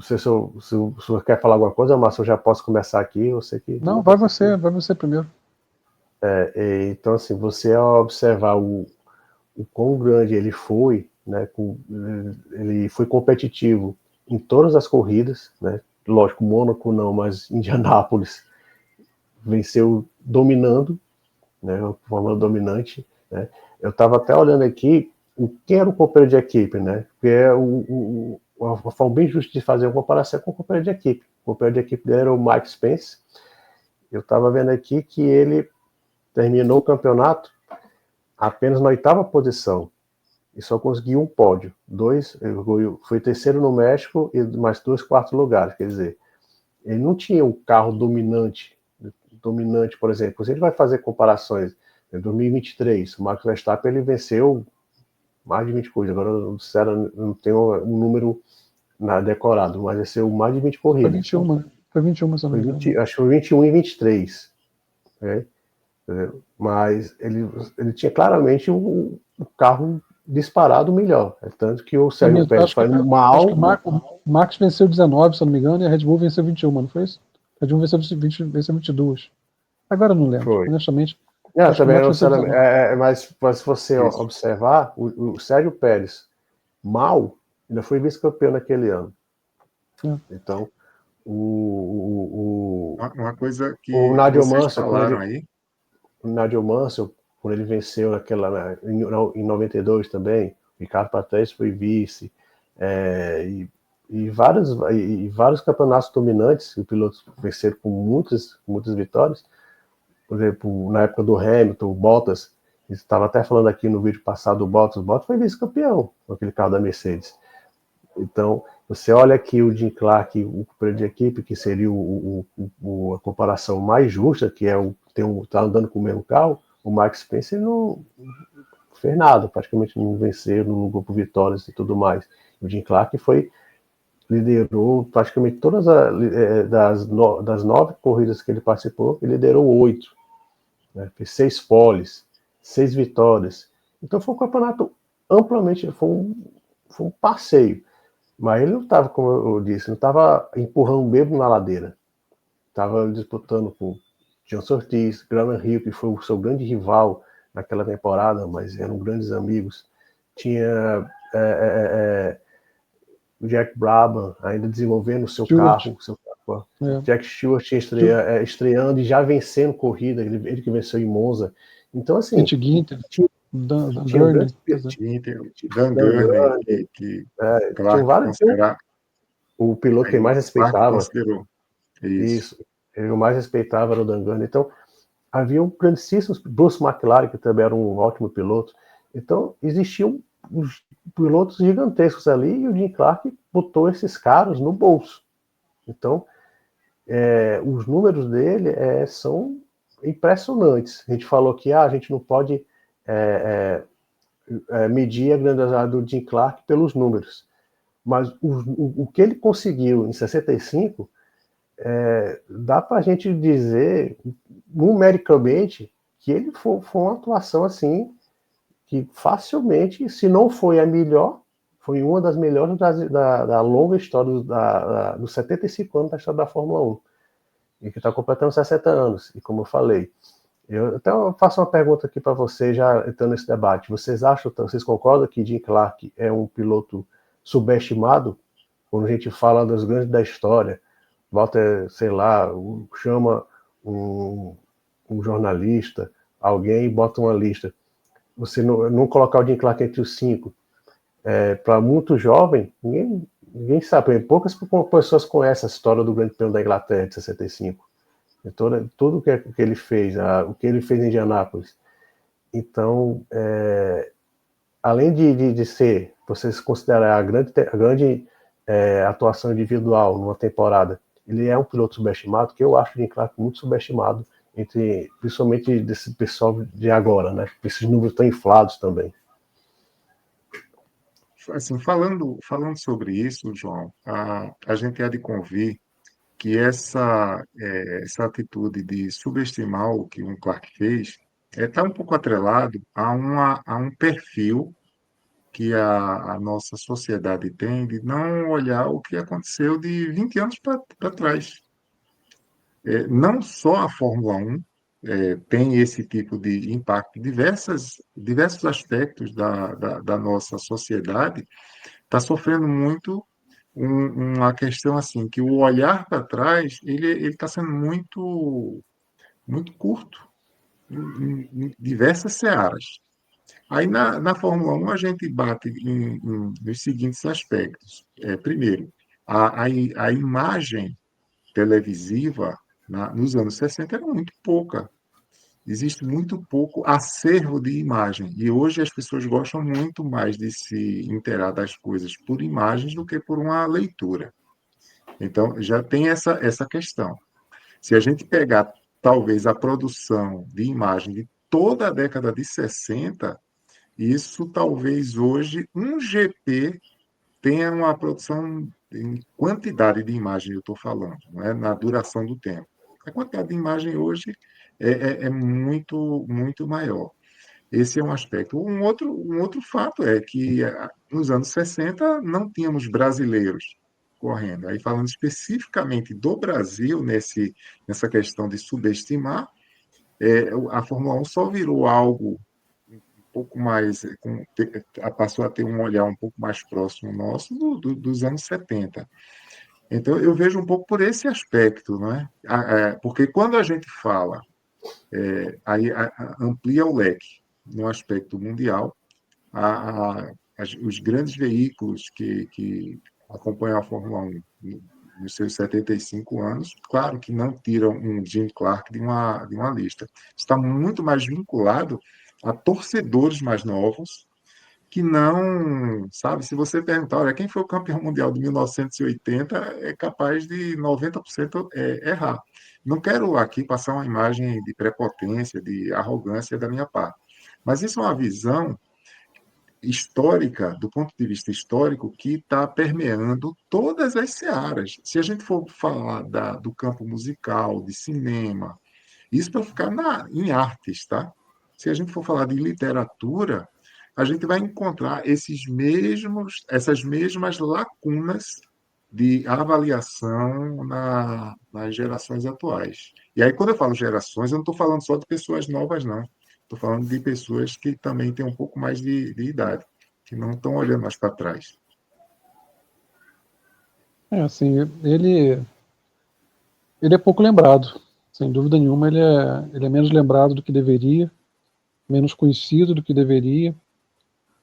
se o senhor quer falar alguma coisa, Márcio, eu já posso começar aqui, eu sei que... Não, vai você primeiro. Então, assim, você ao observar o quão grande ele foi, né, ele foi competitivo em todas as corridas, né? Lógico, Mônaco não, mas Indianápolis venceu dominando, né, de forma dominante, né? Eu estava até olhando aqui quem era o companheiro de equipe, né? Porque é uma forma bem justa de fazer uma comparação com o companheiro de equipe. O companheiro de equipe dele era o Mike Spence. Eu estava vendo aqui que ele terminou o campeonato apenas na 8ª posição e só conseguiu um pódio. Foi terceiro no México e mais 2 quartos lugares. Quer dizer, ele não tinha um carro dominante, por exemplo. Se a gente vai fazer comparações, em 2023, o Max Verstappen ele venceu mais de 20 corridas. Agora não tenho um número decorado, mas venceu mais de 20 corridas. Foi 21, se não me engano. Acho que foi 21 e 23. Né? Mas ele tinha claramente um carro disparado melhor. Tanto que o Sérgio Pérez foi mal. Acho que o Max venceu 19, se não me engano, e a Red Bull venceu 21, não foi isso? A Red Bull venceu 22. Agora eu não lembro, foi. honestamente. Também não sei, mas se você observar, o Sérgio Pérez mal ainda foi vice-campeão naquele ano. Então, uma coisa que o Nigel vocês Mansell, falaram aí. O Nigel Mansell, quando ele venceu em 92 também, Ricardo Patrese foi vice, e vários campeonatos dominantes, os pilotos venceram com muitas vitórias. Por exemplo, na época do Hamilton, o Bottas, estava até falando aqui no vídeo passado, o Bottas foi vice-campeão com aquele carro da Mercedes. Então, você olha aqui o Jim Clark, o companheiro de equipe, que seria a comparação mais justa, que é tá andando com o mesmo carro, o Max Spencer não fez nada, praticamente não venceu no grupo Vitórias e tudo mais. O Jim Clark liderou praticamente todas das 9 corridas que ele participou, ele liderou 8, né? Fez 6 poles, 6 vitórias. Então foi um campeonato amplamente, foi um passeio. Mas ele não estava, como eu disse, não estava empurrando mesmo na ladeira. Estava disputando com John Surtees, Graham Hill, que foi o seu grande rival naquela temporada, mas eram grandes amigos. Tinha o Jack Brabham ainda desenvolvendo o seu carro. Jack Stewart estreando e já vencendo corrida, ele que venceu em Monza. Então, assim, Ginter, Dan Gurney, que tinham Clark vários. considerar, O piloto que mais respeitava. Considerou. Isso. Ele mais respeitava era o Dan Gurney. Então, havia um grandíssimo Bruce McLaren, que também era um ótimo piloto. Então, existiam os pilotos gigantescos ali e o Jim Clark botou esses caras no bolso. Então, os números dele são impressionantes. A gente falou que a gente não pode medir a grandiosidade do Jim Clark pelos números. Mas o que ele conseguiu em 65, dá para a gente dizer, numericamente, que ele foi uma atuação assim, que facilmente, se não foi a melhor, foi uma das melhores da longa história dos 75 anos da história da Fórmula 1. E que está completando 60 anos. E como eu falei, eu faço uma pergunta aqui para vocês, já entrando nesse debate. Vocês concordam que Jim Clark é um piloto subestimado? Quando a gente fala dos grandes da história, Walter, sei lá, chama um jornalista, alguém e bota uma lista. Você não colocar o Jim Clark entre os 5. Para muito jovem, ninguém sabe. Poucas pessoas conhecem a história do Grande Prêmio da Inglaterra de 65. Tudo o que ele fez, o que ele fez em Indianápolis. Então, além de ser, vocês considerar a grande atuação individual numa temporada, ele é um piloto subestimado, que eu acho o Jim Clark muito subestimado, principalmente desse pessoal de agora, né? Esses números estão inflados também. Assim, falando sobre isso, João, a gente há de convir que essa atitude de subestimar o que um Clark fez está um pouco atrelado a um perfil que a nossa sociedade tem de não olhar o que aconteceu de 20 anos para trás. Não só a Fórmula 1 tem esse tipo de impacto, diversos aspectos da nossa sociedade está sofrendo muito uma questão assim, que o olhar para trás ele está sendo muito curto em diversas searas. Aí na Fórmula 1 a gente bate nos seguintes aspectos. Primeiro, a imagem televisiva nos anos 60 era muito pouca. Existe muito pouco acervo de imagem. E hoje as pessoas gostam muito mais de se inteirar das coisas por imagens do que por uma leitura. Então, já tem essa questão. Se a gente pegar, talvez, a produção de imagem de toda a década de 60, isso talvez hoje um GP tenha uma produção em quantidade de imagem, eu estou falando, não é na duração do tempo. A quantidade de imagem hoje é muito, muito maior. Esse é um aspecto. Um outro fato é que nos anos 60 não tínhamos brasileiros correndo. Aí falando especificamente do Brasil nessa questão de subestimar, a Fórmula 1 só virou algo um pouco mais, passou a ter um olhar um pouco mais próximo nosso dos anos 70. Então, eu vejo um pouco por esse aspecto, não é? Porque quando a gente fala, aí amplia o leque no aspecto mundial, os grandes veículos que acompanham a Fórmula 1 nos seus 75 anos, claro que não tiram um Jim Clark de uma lista. Está muito mais vinculado a torcedores mais novos, que não, sabe, se você perguntar, olha, quem foi o campeão mundial de 1980, é capaz de 90% errar. Não quero aqui passar uma imagem de prepotência, de arrogância da minha parte, mas isso é uma visão histórica, do ponto de vista histórico, que está permeando todas as searas. Se a gente for falar do campo musical, de cinema, isso para ficar em artes, tá? Se a gente for falar de literatura, a gente vai encontrar essas mesmas lacunas de avaliação nas gerações atuais. E aí, quando eu falo gerações, eu não estou falando só de pessoas novas, não. Estou falando de pessoas que também têm um pouco mais de idade, que não estão olhando mais para trás. Assim, ele é pouco lembrado, sem dúvida nenhuma, ele é menos lembrado do que deveria, menos conhecido do que deveria.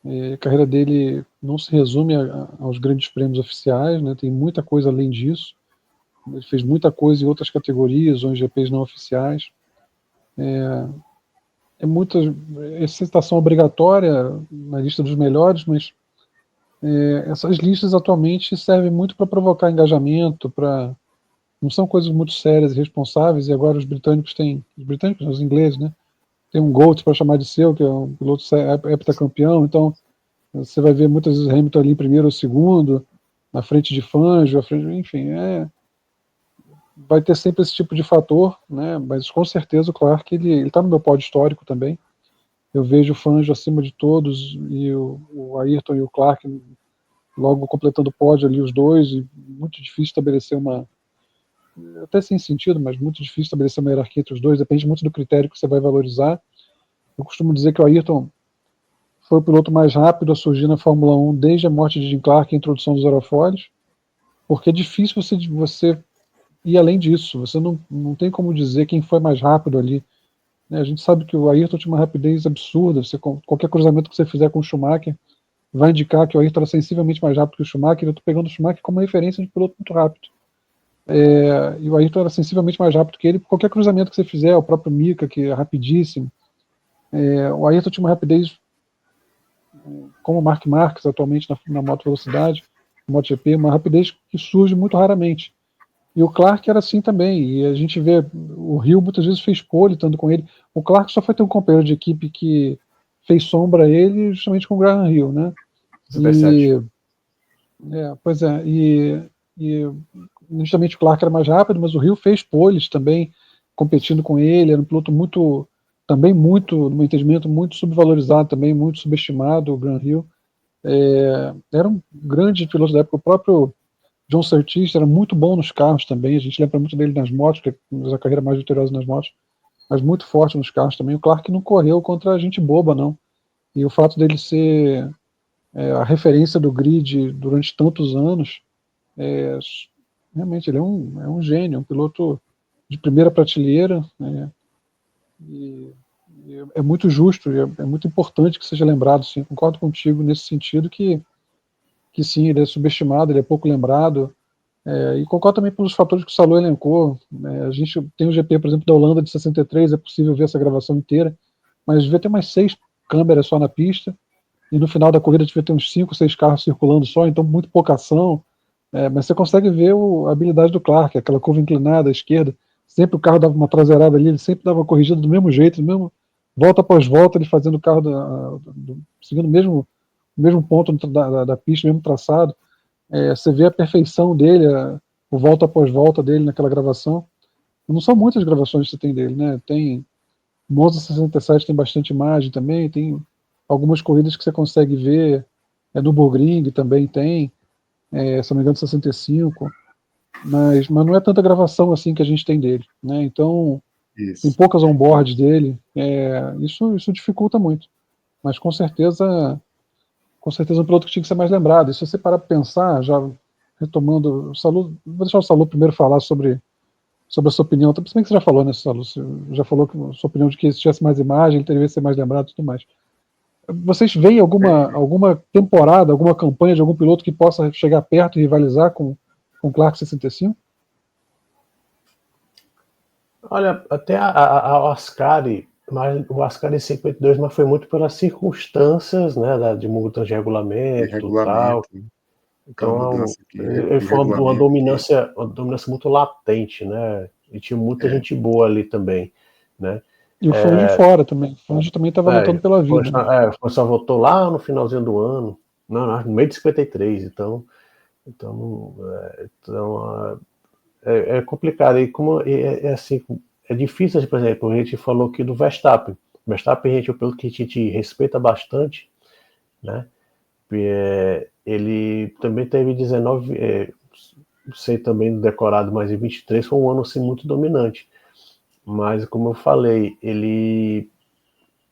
A carreira dele não se resume aos grandes prêmios oficiais, né? Tem muita coisa além disso. Ele fez muita coisa em outras categorias, ou em GPs não oficiais. É muita citação obrigatória na lista dos melhores, mas essas listas atualmente servem muito para provocar engajamento, não são coisas muito sérias e responsáveis, e agora os britânicos, os ingleses, né, tem um GOAT para chamar de seu, que é um piloto heptacampeão, então você vai ver muitas vezes Hamilton ali em primeiro ou segundo, na frente de Fangio, enfim, vai ter sempre esse tipo de fator, né, mas com certeza o Clark, ele está no meu pódio histórico também. Eu vejo o Fangio acima de todos, e o Ayrton e o Clark logo completando o pódio ali, os dois, e muito difícil estabelecer até sem sentido, mas muito difícil estabelecer uma hierarquia entre os dois, depende muito do critério que você vai valorizar. Eu costumo dizer que o Ayrton foi o piloto mais rápido a surgir na Fórmula 1 desde a morte de Jim Clark e a introdução dos aerofólios, porque é difícil você ir além disso, você não tem como dizer quem foi mais rápido ali. A gente sabe que o Ayrton tinha uma rapidez absurda, qualquer cruzamento que você fizer com o Schumacher vai indicar que o Ayrton era sensivelmente mais rápido que o Schumacher. Eu estou pegando o Schumacher como referência de piloto muito rápido. E o Ayrton era sensivelmente mais rápido que ele. Qualquer cruzamento que você fizer, o próprio Mika, que é rapidíssimo. O Ayrton tinha uma rapidez como o Marc Marques atualmente na moto velocidade, na MotoGP, uma rapidez que surge muito raramente. E o Clark era assim também, e a gente vê, o Hill muitas vezes fez pole estando com ele. O Clark só foi ter um companheiro de equipe que fez sombra a ele justamente com o Graham Hill, né? Pois é, e justamente o Clark era mais rápido, mas o Hill fez poles também, competindo com ele, era um piloto no meu entendimento, muito subvalorizado também, muito subestimado, o Graham Hill. Era um grande piloto da época, o próprio John Surtees era muito bom nos carros também, a gente lembra muito dele nas motos, que fez a carreira mais vitoriosa nas motos, mas muito forte nos carros também. O Clark não correu contra a gente boba, não. E o fato dele ser a referência do grid durante tantos anos, realmente ele é um gênio, um piloto de primeira prateleira, né, e é muito justo, é muito importante que seja lembrado, sim, concordo contigo nesse sentido que sim, ele é subestimado, ele é pouco lembrado, e concordo também pelos fatores que o Salou elencou. A gente tem o GP, por exemplo, da Holanda de 63, é possível ver essa gravação inteira, mas devia ter mais 6 câmeras só na pista, e no final da corrida devia ter uns 5, 6 carros circulando só, então muito pouca ação, mas você consegue ver a habilidade do Clark, aquela curva inclinada à esquerda, sempre o carro dava uma traseirada ali, ele sempre dava uma corrigida do mesmo jeito, volta após volta, ele fazendo o carro seguindo o mesmo ponto da pista, mesmo traçado. Você vê a perfeição dele, o volta após volta dele naquela gravação. Não são muitas gravações que você tem dele, né? Tem Monza 67, tem bastante imagem também, tem algumas corridas que você consegue ver, no Nürburgring também tem, se não me engano 65, mas não é tanta gravação assim que a gente tem dele, né? Então tem Isso. poucas on-board dele, isso dificulta muito, mas com certeza um piloto que tinha que ser mais lembrado. E se você parar para pensar, já retomando, vou deixar o Salou primeiro falar sobre a sua opinião, se bem que você já falou, né, Salou, você já falou que a sua opinião de que se tivesse mais imagem, ele deveria ser mais lembrado e tudo mais. Vocês veem alguma temporada, alguma campanha de algum piloto que possa chegar perto e rivalizar com o Clark 65? Olha, até a Ascari, mas o Ascari 52, mas foi muito pelas circunstâncias, né, de mudança de De regulamento e tal. regulamento, aquela Então, mudança aqui ele de foi uma regulamento. dominância muito latente, né? E tinha muita gente boa ali também, né? E o fã de fora também. O fã também estava lutando pela vida. O só voltou lá no finalzinho do ano, no meio de 53, então é complicado. E como assim, é difícil, por exemplo, a gente falou aqui do Verstappen. O Verstappen, pelo que a gente respeita bastante, né? Ele também teve 19, sei também decorado, mas em 23 foi um ano assim, muito dominante. Mas, como eu falei, ele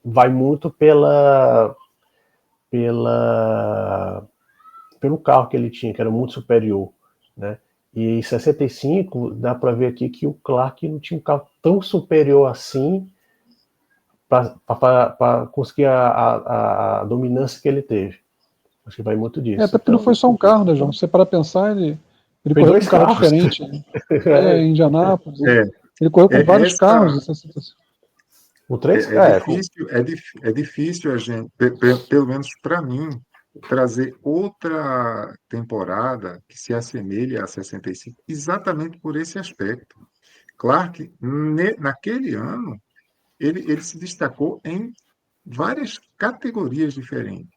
vai muito pelo carro que ele tinha, que era muito superior, né? E em 65, dá para ver aqui que o Clark não tinha um carro tão superior assim para conseguir a dominância que ele teve. Acho que vai muito disso. Até porque não foi só um carro, né, João? Se você parar pra pensar, ele correu com um carro diferente. Em Indianápolis. Ele correu com vários carros em 65. O 3, é difícil a gente, pelo menos para mim, trazer outra temporada que se assemelhe a 65, exatamente por esse aspecto. Clark, naquele ano, ele se destacou em várias categorias diferentes.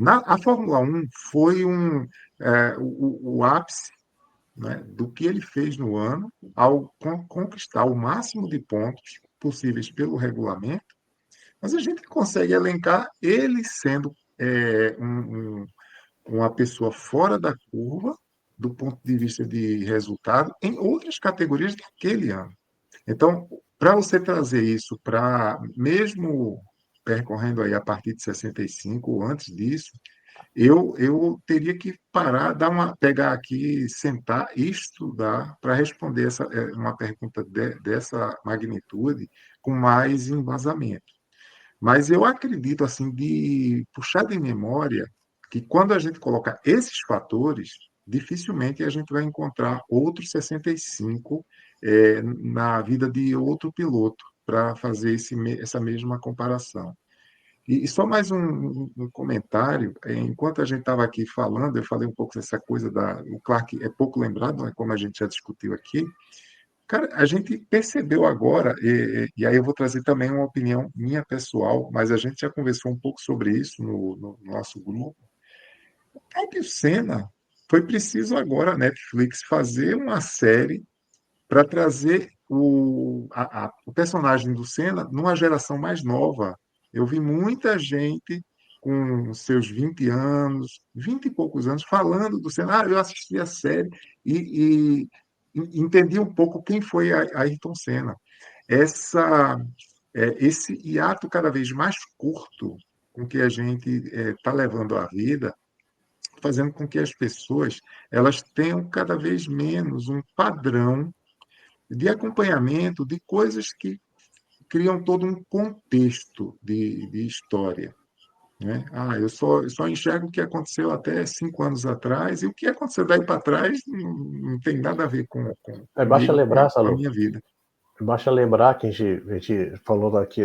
A Fórmula 1 foi o ápice, né, do que ele fez no ano ao conquistar o máximo de pontos possíveis pelo regulamento, mas a gente consegue elencar ele sendo uma pessoa fora da curva do ponto de vista de resultado em outras categorias daquele ano. Então, para você trazer isso para, mesmo percorrendo aí a partir de 65 ou antes disso, eu teria que parar, pegar aqui, sentar e estudar para responder uma pergunta dessa magnitude com mais embasamento. Mas eu acredito, assim, de puxar de memória, que quando a gente coloca esses fatores, dificilmente a gente vai encontrar outros 65 na vida de outro piloto para fazer essa mesma comparação. E só mais um comentário. Enquanto a gente estava aqui falando, eu falei um pouco dessa coisa o Clark é pouco lembrado, né, como a gente já discutiu aqui. Cara, a gente percebeu agora, e aí eu vou trazer também uma opinião minha pessoal, mas a gente já conversou um pouco sobre isso no nosso grupo. O próprio Senna, foi preciso agora a Netflix fazer uma série para trazer o personagem do Senna numa geração mais nova. Eu vi muita gente com seus 20 anos, 20 e poucos anos, falando do Senna. Eu assisti a série e entendi um pouco quem foi a Ayrton Senna. Esse hiato cada vez mais curto com que a gente está levando a vida, fazendo com que as pessoas elas tenham cada vez menos um padrão de acompanhamento de coisas que criam todo um contexto de história. Né? Eu só enxergo o que aconteceu até 5 anos atrás, e o que aconteceu daí para trás não tem nada a ver basta comigo, lembrar, com a Salô, minha vida. basta lembrar que a gente falou daqui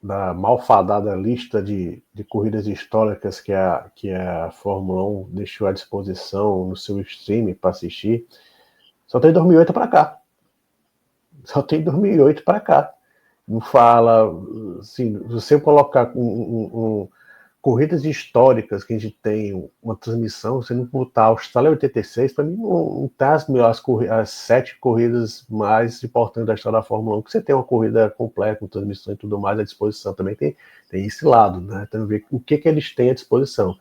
da malfadada lista de corridas históricas que a Fórmula 1 deixou à disposição no seu streaming para assistir. Só tem 2008 para cá. Só tem 2008 para cá. Não fala, assim, se você colocar corridas históricas que a gente tem uma transmissão, você não botar Austrália 86, para mim não tá as 7 corridas mais importantes da história da Fórmula 1, que você tem uma corrida completa, com transmissão e tudo mais à disposição. Também tem esse lado, né? Tem que ver o que eles têm à disposição.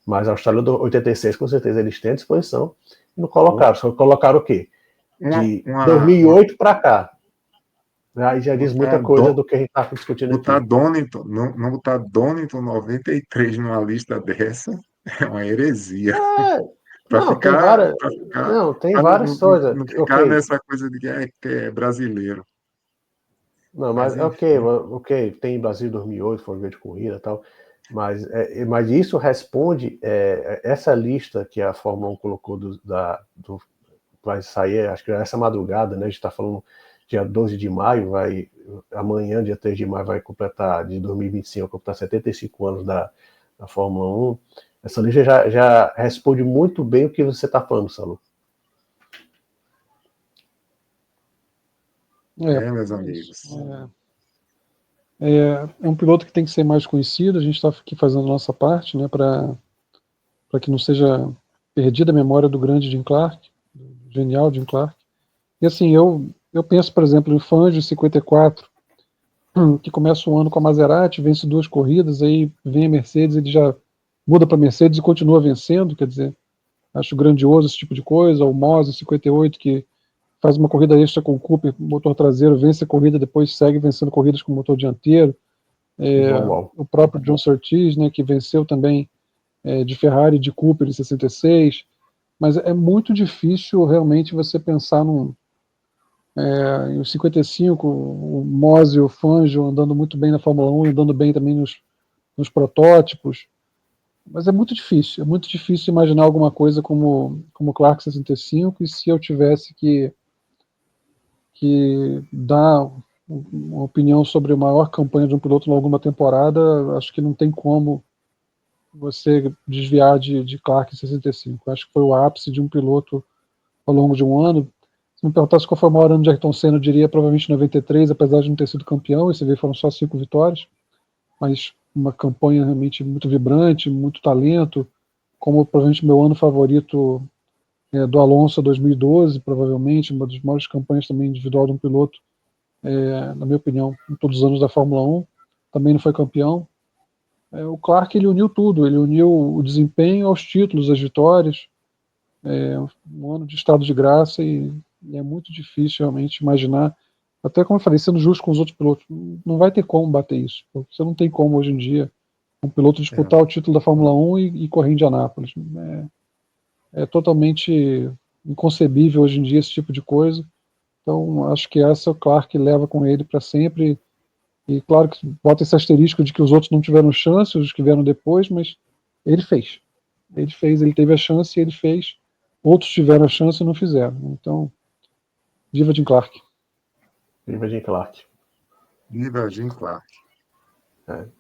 Mas a Austrália 86, com certeza, eles têm à disposição. E não colocaram, só colocaram o quê? De 2008 para cá. Aí já diz muita coisa do que a gente está discutindo aqui. Não botar Donington 93 numa lista dessa é uma heresia. Tem várias coisas. Não ficar nessa coisa de que é brasileiro. Não, mas ok, tem Brasil 2008, foi um de corrida e tal, mas isso responde essa lista que a Fórmula 1 colocou vai sair, acho que essa madrugada, né? A gente está falando dia 12 de maio, amanhã, dia 3 de maio, vai completar, de 2025, vai completar 75 anos da Fórmula 1. Essa lista já responde muito bem o que você está falando, Salô. Meus amigos. É um piloto que tem que ser mais conhecido, a gente está aqui fazendo a nossa parte, né, para que não seja perdida a memória do grande Jim Clark, do genial Jim Clark. E assim, eu penso, por exemplo, em Fangio 54, que começa o ano com a Maserati, vence 2 corridas, aí vem a Mercedes, ele já muda para a Mercedes e continua vencendo, quer dizer, acho grandioso esse tipo de coisa. O Mose 58, que faz uma corrida extra com o Cooper, motor traseiro, vence a corrida, depois segue vencendo corridas com motor dianteiro. O próprio John Surtees, né, que venceu também de Ferrari e de Cooper em 66. Mas é muito difícil realmente você pensar em 55, o Mose e o Fangio andando muito bem na Fórmula 1, andando bem também nos protótipos. Mas é muito difícil imaginar alguma coisa como Clark 65, e se eu tivesse que dar uma opinião sobre a maior campanha de um piloto em alguma temporada, acho que não tem como você desviar de Clark 65. Acho que foi o ápice de um piloto ao longo de um ano. Se me perguntasse qual foi o maior ano de Ayrton Senna, eu diria provavelmente 93, apesar de não ter sido campeão, esse foram só 5 vitórias, mas uma campanha realmente muito vibrante, muito talento, como provavelmente meu ano favorito do Alonso 2012, provavelmente, uma das maiores campanhas também individual de um piloto, na minha opinião, em todos os anos da Fórmula 1, também não foi campeão. O Clark, ele uniu tudo, ele uniu o desempenho aos títulos, às vitórias, um ano de estado de graça, e é muito difícil realmente imaginar, até como eu falei, sendo justo com os outros pilotos, não vai ter como bater isso, porque você não tem como hoje em dia um piloto disputar o título da Fórmula 1 e correr em Indianápolis. É totalmente inconcebível hoje em dia esse tipo de coisa. Então acho que essa o Clark leva com ele para sempre, e claro que bota esse asterisco de que os outros não tiveram chance, os que vieram depois, mas ele fez, ele teve a chance e ele fez. Outros tiveram a chance e não fizeram. Então, viva Jim Clark. Viva Jim Clark. Viva Jim Clark.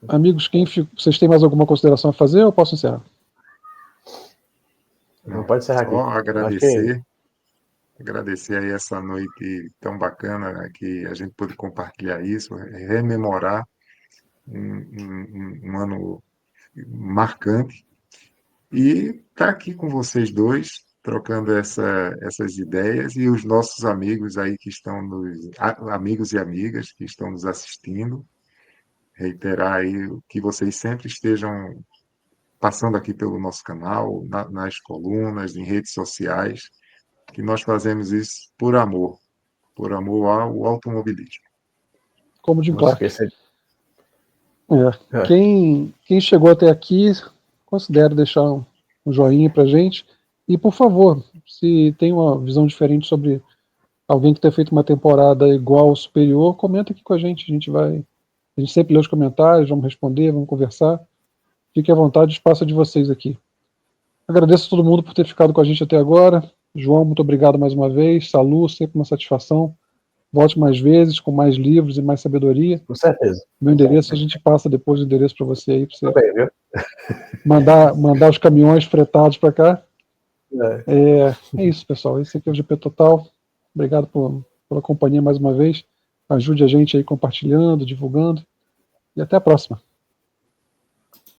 Amigos, vocês têm mais alguma consideração a fazer ou eu posso encerrar? Não pode encerrar aqui. Só agradecer aí essa noite tão bacana, né, que a gente pôde compartilhar isso, rememorar um ano marcante, e estar aqui com vocês dois, trocando essas ideias, e os nossos amigos aí que estão amigos e amigas que estão nos assistindo, reiterar aí que vocês sempre estejam passando aqui pelo nosso canal, nas colunas, em redes sociais, que nós fazemos isso por amor ao automobilismo. Como Jim Não Clark. esqueça. Quem chegou até aqui, considere deixar um joinha pra gente. E, por favor, se tem uma visão diferente sobre alguém que tenha feito uma temporada igual ou superior, comenta aqui com a gente. A gente sempre lê os comentários, vamos responder, vamos conversar. Fique à vontade, o espaço é de vocês aqui. Agradeço a todo mundo por ter ficado com a gente até agora. João, muito obrigado mais uma vez. Salu, sempre uma satisfação. Volte mais vezes, com mais livros e mais sabedoria. Com certeza. Meu endereço, a gente passa depois o endereço para você aí, para você Também, viu? mandar os caminhões fretados para cá. É isso, pessoal. Esse aqui é o GP Total. Obrigado pela companhia mais uma vez. Ajude a gente aí compartilhando, divulgando. E até a próxima.